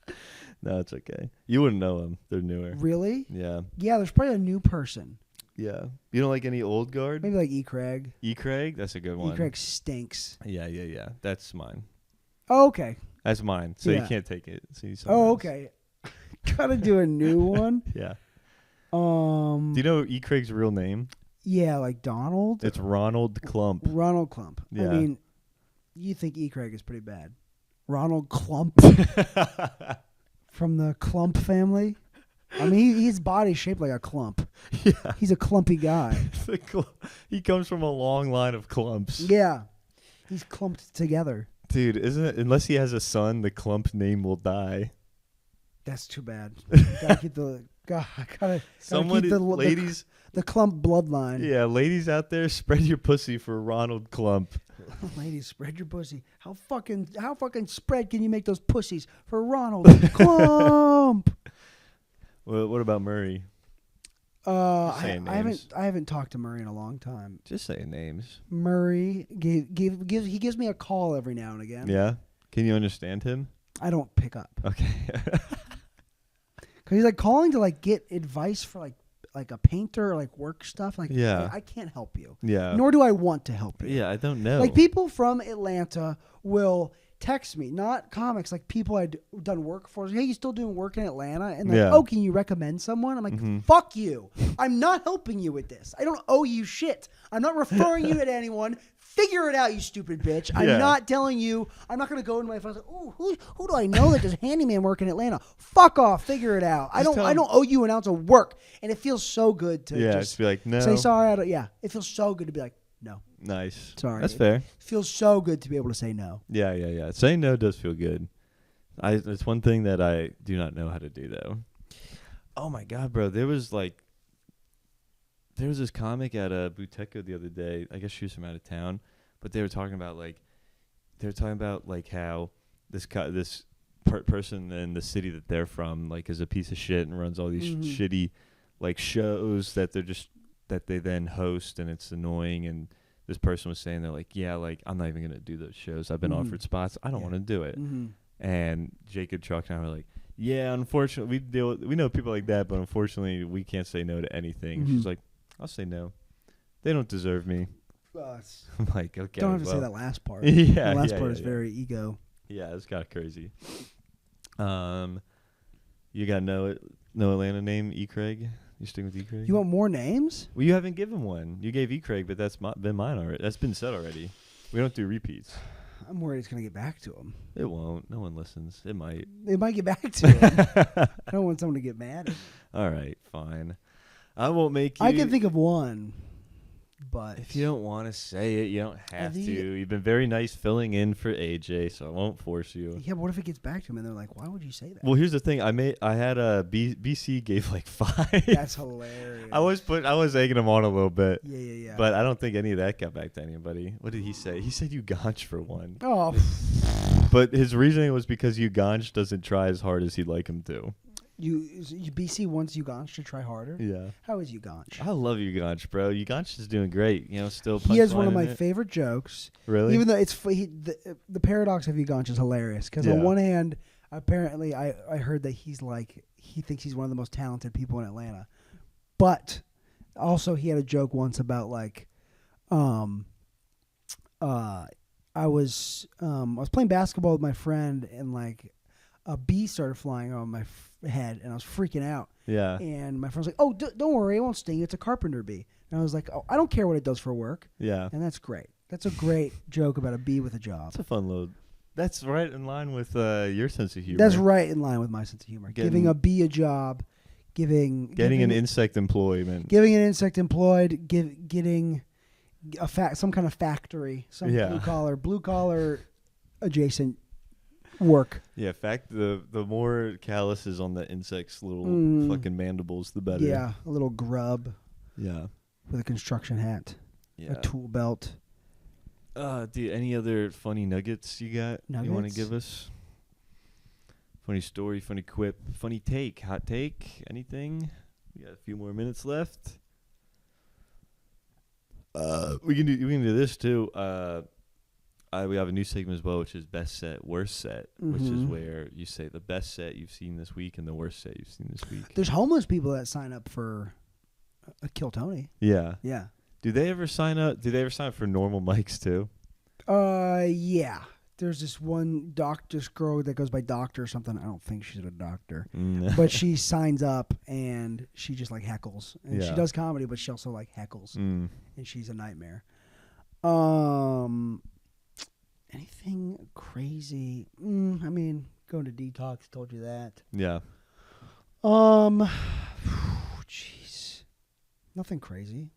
[SPEAKER 1] No, it's okay. You wouldn't know them. They're newer.
[SPEAKER 3] Really?
[SPEAKER 1] Yeah.
[SPEAKER 3] Yeah, there's probably a new person.
[SPEAKER 1] Yeah. You don't like any old guard?
[SPEAKER 3] Maybe like E. Craig.
[SPEAKER 1] E. Craig? That's a good one.
[SPEAKER 3] E. Craig stinks.
[SPEAKER 1] Yeah. That's mine.
[SPEAKER 3] Oh, okay.
[SPEAKER 1] That's mine. So
[SPEAKER 3] Yeah.
[SPEAKER 1] you can't take it. So
[SPEAKER 3] Okay. Gotta do a new one.
[SPEAKER 1] Yeah. Do you know E. Craig's real name?
[SPEAKER 3] Yeah, like Donald.
[SPEAKER 1] It's Ronald Clump.
[SPEAKER 3] Ronald Clump.
[SPEAKER 1] Yeah.
[SPEAKER 3] I mean, you think E. Craig is pretty bad. Ronald Clump from the Clump family. I mean, his body's shaped like a clump.
[SPEAKER 1] Yeah.
[SPEAKER 3] He's a clumpy guy.
[SPEAKER 1] He comes from a long line of clumps.
[SPEAKER 3] Yeah. He's clumped together.
[SPEAKER 1] Dude, isn't it? Unless he has a son, the clump name will die.
[SPEAKER 3] That's too bad. Gotta keep the
[SPEAKER 1] Someone,
[SPEAKER 3] keep
[SPEAKER 1] ladies,
[SPEAKER 3] the Clump bloodline.
[SPEAKER 1] yeah, ladies out there, spread your pussy for Ronald Clump.
[SPEAKER 3] Ladies, spread your pussy. How fucking spread can you make those pussies for Ronald Clump?
[SPEAKER 1] Well, what about Murray?
[SPEAKER 3] I haven't talked to Murray in a long time.
[SPEAKER 1] Just saying names.
[SPEAKER 3] Murray gives me a call every now and again.
[SPEAKER 1] Yeah. Can you understand him?
[SPEAKER 3] I don't pick up.
[SPEAKER 1] Okay.
[SPEAKER 3] Cause he's like calling to like get advice for like a painter or like work stuff. Like,
[SPEAKER 1] yeah,
[SPEAKER 3] I can't help you.
[SPEAKER 1] Yeah.
[SPEAKER 3] Nor do I want to help you.
[SPEAKER 1] Yeah, I don't know.
[SPEAKER 3] Like people from Atlanta will text me, not comics, like people I'd done work for. Hey, you still doing work in Atlanta? And they're like, oh, can you recommend someone? I'm like, fuck you. I'm not helping you with this. I don't owe you shit. I'm not referring you to anyone. Figure it out, you stupid bitch. I'm not telling you. I'm not going to go into my phone and say, oh, who do I know that does handyman work in Atlanta? Fuck off. Figure it out. I don't owe you an ounce of work. And it feels so good to just
[SPEAKER 1] be like, no.
[SPEAKER 3] Say sorry. It feels so good to be like, no.
[SPEAKER 1] Nice.
[SPEAKER 3] Sorry.
[SPEAKER 1] That's fair.
[SPEAKER 3] It feels so good to be able to say no.
[SPEAKER 1] Yeah. Saying no does feel good. It's one thing that I do not know how to do, though. Oh, my God, bro. There was this comic at Buteco the other day. I guess she was from out of town. But they were talking about, how this person in the city that they're from, like, is a piece of shit and runs all these shitty, like, shows that they then host, and it's annoying. And this person was saying, they're like, yeah, like, I'm not even going to do those shows. I've been offered spots. I don't want to do it. And Jacob Chalk and I were like, yeah, unfortunately, we know people like that, but unfortunately, we can't say no to anything. She's like, I'll say no. They don't deserve me. I'm like, okay.
[SPEAKER 3] Don't have to say that last part.
[SPEAKER 1] Yeah.
[SPEAKER 3] The last part is very ego.
[SPEAKER 1] Yeah, it's kind of crazy. You got no Atlanta name, E. Craig? You sticking with E. Craig?
[SPEAKER 3] You want more names?
[SPEAKER 1] Well, you haven't given one. You gave E. Craig, but that's been mine already. That's been said already. We don't do repeats.
[SPEAKER 3] I'm worried it's going to get back to him.
[SPEAKER 1] It won't. No one listens. It might.
[SPEAKER 3] It might get back to him. I don't want someone to get mad at me.
[SPEAKER 1] All right, fine. I won't make you.
[SPEAKER 3] I can think of one, but
[SPEAKER 1] if you don't want to say it, you don't have to. You've been very nice filling in for AJ, so I won't force you.
[SPEAKER 3] Yeah, but what if it gets back to him and they're like, "Why would you say that?"
[SPEAKER 1] Well, here's the thing. I had a BC gave like 5.
[SPEAKER 3] That's hilarious.
[SPEAKER 1] I was egging him on a little bit.
[SPEAKER 3] Yeah.
[SPEAKER 1] But I don't think any of that got back to anybody. What did he say? He said Uganch for one.
[SPEAKER 3] Oh.
[SPEAKER 1] But his reasoning was because Uganch doesn't try as hard as he'd like him to.
[SPEAKER 3] BC wants Uganch to try harder?
[SPEAKER 1] Yeah.
[SPEAKER 3] How is Uganch?
[SPEAKER 1] I love Uganch, bro. Uganch is doing great. Still
[SPEAKER 3] he has one of my favorite jokes.
[SPEAKER 1] Really?
[SPEAKER 3] Even though it's the paradox of Uganch is hilarious because on one hand, apparently I heard that he thinks he's one of the most talented people in Atlanta, but also he had a joke once about I was playing basketball with my friend and like a bee started flying on my head and I was freaking out.
[SPEAKER 1] Yeah.
[SPEAKER 3] And my friend was like, "Oh, don't worry, it won't sting you. It's a carpenter bee." And I was like, "Oh, I don't care what it does for work."
[SPEAKER 1] Yeah.
[SPEAKER 3] And that's great. That's a great joke about a bee with a job.
[SPEAKER 1] It's a fun load. That's right in line with your sense of humor.
[SPEAKER 3] That's right in line with my sense of humor. Giving a bee a job, getting
[SPEAKER 1] an insect employment,
[SPEAKER 3] getting an insect employed, getting some kind of factory, some blue collar adjacent work.
[SPEAKER 1] Yeah, the more calluses on the insect's little fucking mandibles, the better.
[SPEAKER 3] Yeah, a little grub.
[SPEAKER 1] Yeah.
[SPEAKER 3] With a construction hat. Yeah. A tool belt.
[SPEAKER 1] Dude, any other funny nuggets you got?
[SPEAKER 3] Nuggets?
[SPEAKER 1] You want to give us? Funny story, funny quip, funny take, hot take, anything? We got a few more minutes left. We can do this too. we have a new segment as well, which is best set, worst set, which is where you say the best set you've seen this week and the worst set you've seen this week.
[SPEAKER 3] There's homeless people that sign up for a Kill Tony.
[SPEAKER 1] Yeah.
[SPEAKER 3] Yeah.
[SPEAKER 1] Do they ever sign up for normal mics too?
[SPEAKER 3] Yeah. There's this this girl that goes by Doctor or something. I don't think she's a doctor. But she signs up and she just like heckles. And she does comedy, but she also like heckles. And she's a nightmare. Anything crazy? I mean, going to detox, told you that.
[SPEAKER 1] Yeah.
[SPEAKER 3] Jeez. Nothing crazy.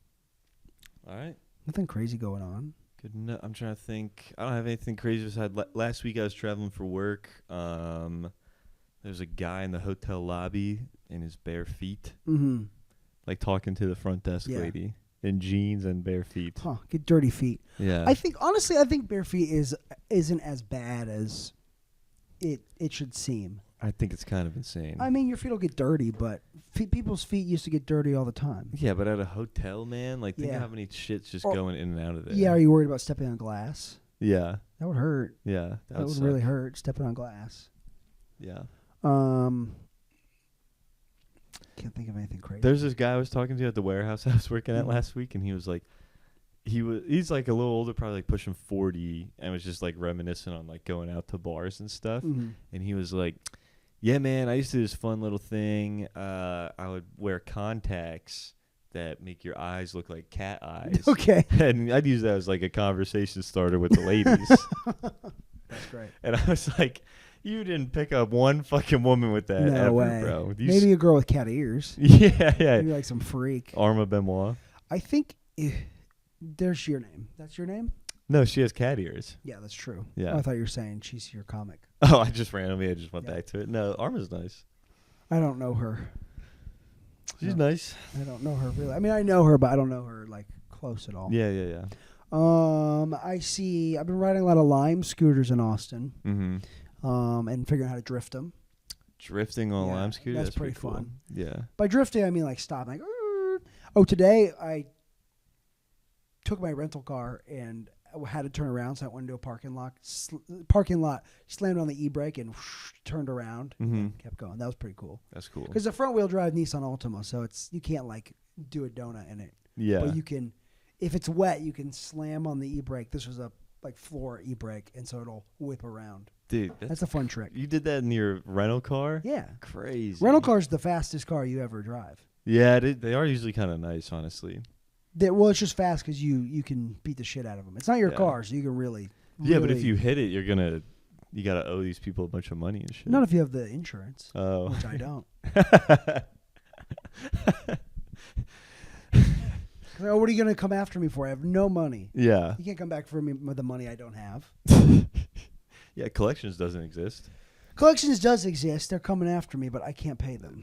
[SPEAKER 1] All right.
[SPEAKER 3] Nothing crazy going on.
[SPEAKER 1] Good. I'm trying to think. I don't have anything crazy besides last week I was traveling for work. There's a guy in the hotel lobby in his bare feet, like talking to the front desk lady in jeans and bare feet.
[SPEAKER 3] Huh? Get dirty feet.
[SPEAKER 1] Yeah.
[SPEAKER 3] I think bare feet isn't as bad as it should seem.
[SPEAKER 1] I think it's kind of insane.
[SPEAKER 3] I mean, your feet will get dirty, but people's feet used to get dirty all the time.
[SPEAKER 1] Yeah, but at a hotel, man, like think of how many shit's just going in and out of there.
[SPEAKER 3] Yeah, are you worried about stepping on glass?
[SPEAKER 1] Yeah.
[SPEAKER 3] That would hurt.
[SPEAKER 1] Yeah.
[SPEAKER 3] That would really hurt, stepping on glass.
[SPEAKER 1] Yeah.
[SPEAKER 3] Can't think of anything crazy.
[SPEAKER 1] There's this guy I was talking to at the warehouse I was working at last week, and he was like, he's like a little older, probably like pushing 40, and was just like reminiscing on like going out to bars and stuff. And he was like, yeah, man, I used to do this fun little thing. I would wear contacts that make your eyes look like cat eyes.
[SPEAKER 3] Okay.
[SPEAKER 1] And I'd use that as like a conversation starter with the ladies.
[SPEAKER 3] That's great.
[SPEAKER 1] And I was like, you didn't pick up one fucking woman with that ever,
[SPEAKER 3] way.
[SPEAKER 1] bro.
[SPEAKER 3] Maybe a girl with cat ears.
[SPEAKER 1] Yeah.
[SPEAKER 3] Maybe like some freak.
[SPEAKER 1] Arma Benoit.
[SPEAKER 3] I think there's your name. That's your name?
[SPEAKER 1] No, she has cat ears.
[SPEAKER 3] Yeah, that's true.
[SPEAKER 1] Yeah.
[SPEAKER 3] Oh, I thought you were saying she's your comic.
[SPEAKER 1] Oh, I just went back to it. No, Arma's nice.
[SPEAKER 3] I don't know her.
[SPEAKER 1] She's nice.
[SPEAKER 3] I don't know her really. I mean, I know her, but I don't know her like close at all.
[SPEAKER 1] Yeah.
[SPEAKER 3] I've been riding a lot of Lime scooters in Austin. And figuring out how to drift them.
[SPEAKER 1] Drifting on a Lime scooter?
[SPEAKER 3] That's pretty fun.
[SPEAKER 1] Cool. Yeah.
[SPEAKER 3] By drifting, I mean like stop. Like, today I took my rental car and had to turn around, so I went into a parking lot, slammed on the e-brake and turned around and kept going. That was pretty cool.
[SPEAKER 1] That's cool.
[SPEAKER 3] Because the front-wheel drive Nissan Altima, so you can't like do a donut in it.
[SPEAKER 1] Yeah.
[SPEAKER 3] But you can, if it's wet, you can slam on the e-brake. This was a like floor e-brake, and so it'll whip around.
[SPEAKER 1] Dude,
[SPEAKER 3] that's a fun trick.
[SPEAKER 1] You did that in your rental car?
[SPEAKER 3] Yeah.
[SPEAKER 1] Crazy.
[SPEAKER 3] Rental car's the fastest car you ever drive.
[SPEAKER 1] Yeah, they are usually kind of nice, honestly.
[SPEAKER 3] Well, it's just fast because you can beat the shit out of them. It's not your car, so you can really.
[SPEAKER 1] Yeah, but if you hit it, you gotta owe these people a bunch of money and shit.
[SPEAKER 3] Not if you have the insurance.
[SPEAKER 1] Oh.
[SPEAKER 3] Which I don't. What are you gonna come after me for? I have no money.
[SPEAKER 1] Yeah.
[SPEAKER 3] You can't come back for me with the money I don't have.
[SPEAKER 1] Yeah, collections doesn't exist.
[SPEAKER 3] Collections does exist. They're coming after me, but I can't pay them.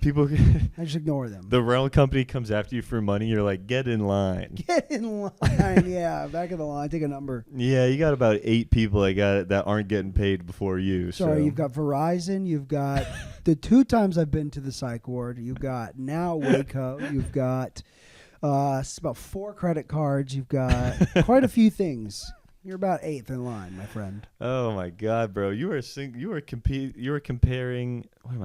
[SPEAKER 3] I just ignore them.
[SPEAKER 1] The rental company comes after you for money. You're like, get in line.
[SPEAKER 3] Get in line. Yeah, back of the line. Take a number.
[SPEAKER 1] Yeah, you got about 8 people that aren't getting paid before you.
[SPEAKER 3] Sorry, you've got Verizon. You've got the 2 times I've been to the psych ward. You've got now Waco. You've got about 4 credit cards. You've got quite a few things. You're about 8th in line, my friend.
[SPEAKER 1] Oh my God, bro! You were comparing. What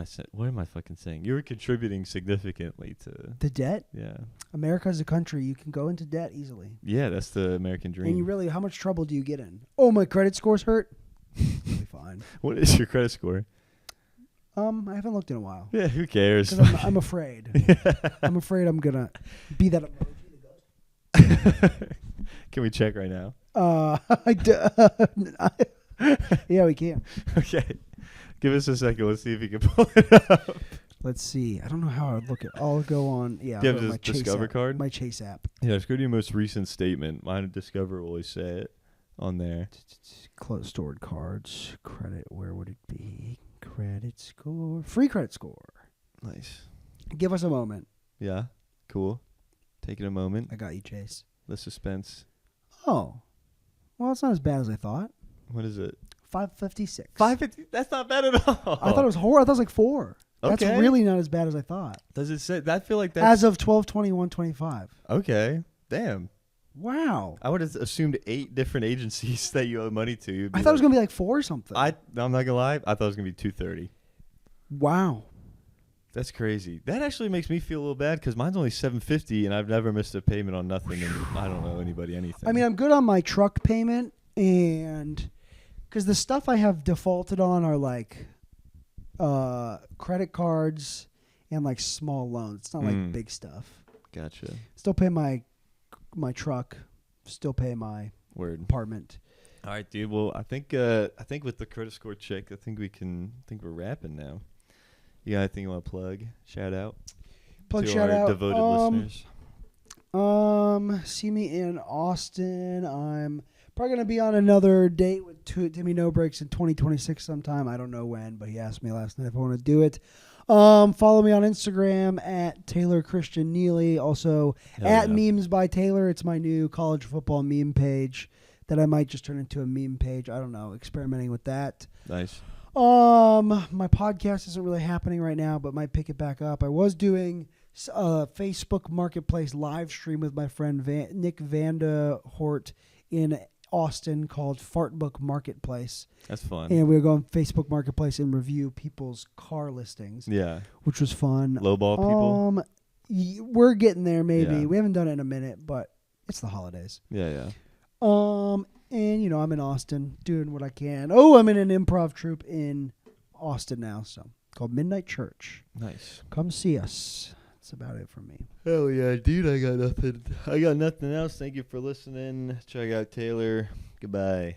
[SPEAKER 1] am I fucking saying? You were contributing significantly to
[SPEAKER 3] the debt.
[SPEAKER 1] Yeah.
[SPEAKER 3] America is a country you can go into debt easily.
[SPEAKER 1] Yeah, that's the American dream.
[SPEAKER 3] And how much trouble do you get in? Oh, my credit score's hurt. You'll be fine.
[SPEAKER 1] What is your credit score?
[SPEAKER 3] I haven't looked in a while.
[SPEAKER 1] Yeah, who cares?
[SPEAKER 3] I'm afraid. I'm afraid I'm gonna be that emoji that goes.
[SPEAKER 1] Can we check right now?
[SPEAKER 3] Yeah, we can.
[SPEAKER 1] Okay. Give us a second. Let's see if you can pull it up.
[SPEAKER 3] Let's see. I don't know how I would look at. I'll go on. Yeah.
[SPEAKER 1] Do you have this Discover card?
[SPEAKER 3] My Chase app.
[SPEAKER 1] Yeah, just go to your most recent statement. Mine and Discover will always say it on there.
[SPEAKER 3] Close stored cards. Credit. Where would it be? Credit score. Free credit score.
[SPEAKER 1] Nice.
[SPEAKER 3] Give us a moment.
[SPEAKER 1] Yeah. Cool. Taking a moment.
[SPEAKER 3] I got you, Chase.
[SPEAKER 1] The suspense.
[SPEAKER 3] Oh. Well, it's not as bad as I thought.
[SPEAKER 1] What is it?
[SPEAKER 3] 556.
[SPEAKER 1] 550? That's not bad at all.
[SPEAKER 3] I thought it was horrible. I thought it was like 4.
[SPEAKER 1] Okay.
[SPEAKER 3] That's really not as bad as I thought.
[SPEAKER 1] Does it say? I feel like that's...
[SPEAKER 3] As of 12/21/25.
[SPEAKER 1] Okay. Damn.
[SPEAKER 3] Wow.
[SPEAKER 1] I would have assumed 8 different agencies that you owe money to.
[SPEAKER 3] I thought it was going to be like 4 or something.
[SPEAKER 1] I'm not going to lie. I thought it was going to be $230.
[SPEAKER 3] Wow.
[SPEAKER 1] That's crazy. That actually makes me feel a little bad because mine's only $750 and I've never missed a payment on nothing, and I don't owe anybody anything.
[SPEAKER 3] I mean, I'm good on my truck payment, and because the stuff I have defaulted on are like credit cards and like small loans. It's not like big stuff.
[SPEAKER 1] Gotcha.
[SPEAKER 3] Still pay my truck. Still pay my apartment.
[SPEAKER 1] All right, dude. Well, I think with the credit score check, I think we're wrapping now. You got anything you want to plug? Shout out.
[SPEAKER 3] Shout out.
[SPEAKER 1] Devoted listeners.
[SPEAKER 3] See me in Austin. I'm probably gonna be on another date with Timmy No Breaks in 2026 sometime. I don't know when, but he asked me last night if I want to do it. Follow me on Instagram at Taylor Christian Neely. Also at Memes by Taylor. It's my new college football meme page that I might just turn into a meme page. I don't know. Experimenting with that.
[SPEAKER 1] Nice.
[SPEAKER 3] My podcast isn't really happening right now, but might pick it back up. I was doing a Facebook Marketplace live stream with my friend Nick Vanda Hort in Austin called Fartbook Marketplace.
[SPEAKER 1] That's fun.
[SPEAKER 3] And we were going Facebook Marketplace and review people's car listings.
[SPEAKER 1] Yeah.
[SPEAKER 3] Which was fun.
[SPEAKER 1] Lowball people?
[SPEAKER 3] We're getting there maybe.
[SPEAKER 1] Yeah.
[SPEAKER 3] We haven't done it in a minute, but it's the holidays.
[SPEAKER 1] Yeah.
[SPEAKER 3] And, I'm in Austin doing what I can. Oh, I'm in an improv troupe in Austin now, called Midnight Church.
[SPEAKER 1] Nice.
[SPEAKER 3] Come see us. That's about it from me.
[SPEAKER 1] Hell yeah, dude. I got nothing else. Thank you for listening. Check out Taylor. Goodbye.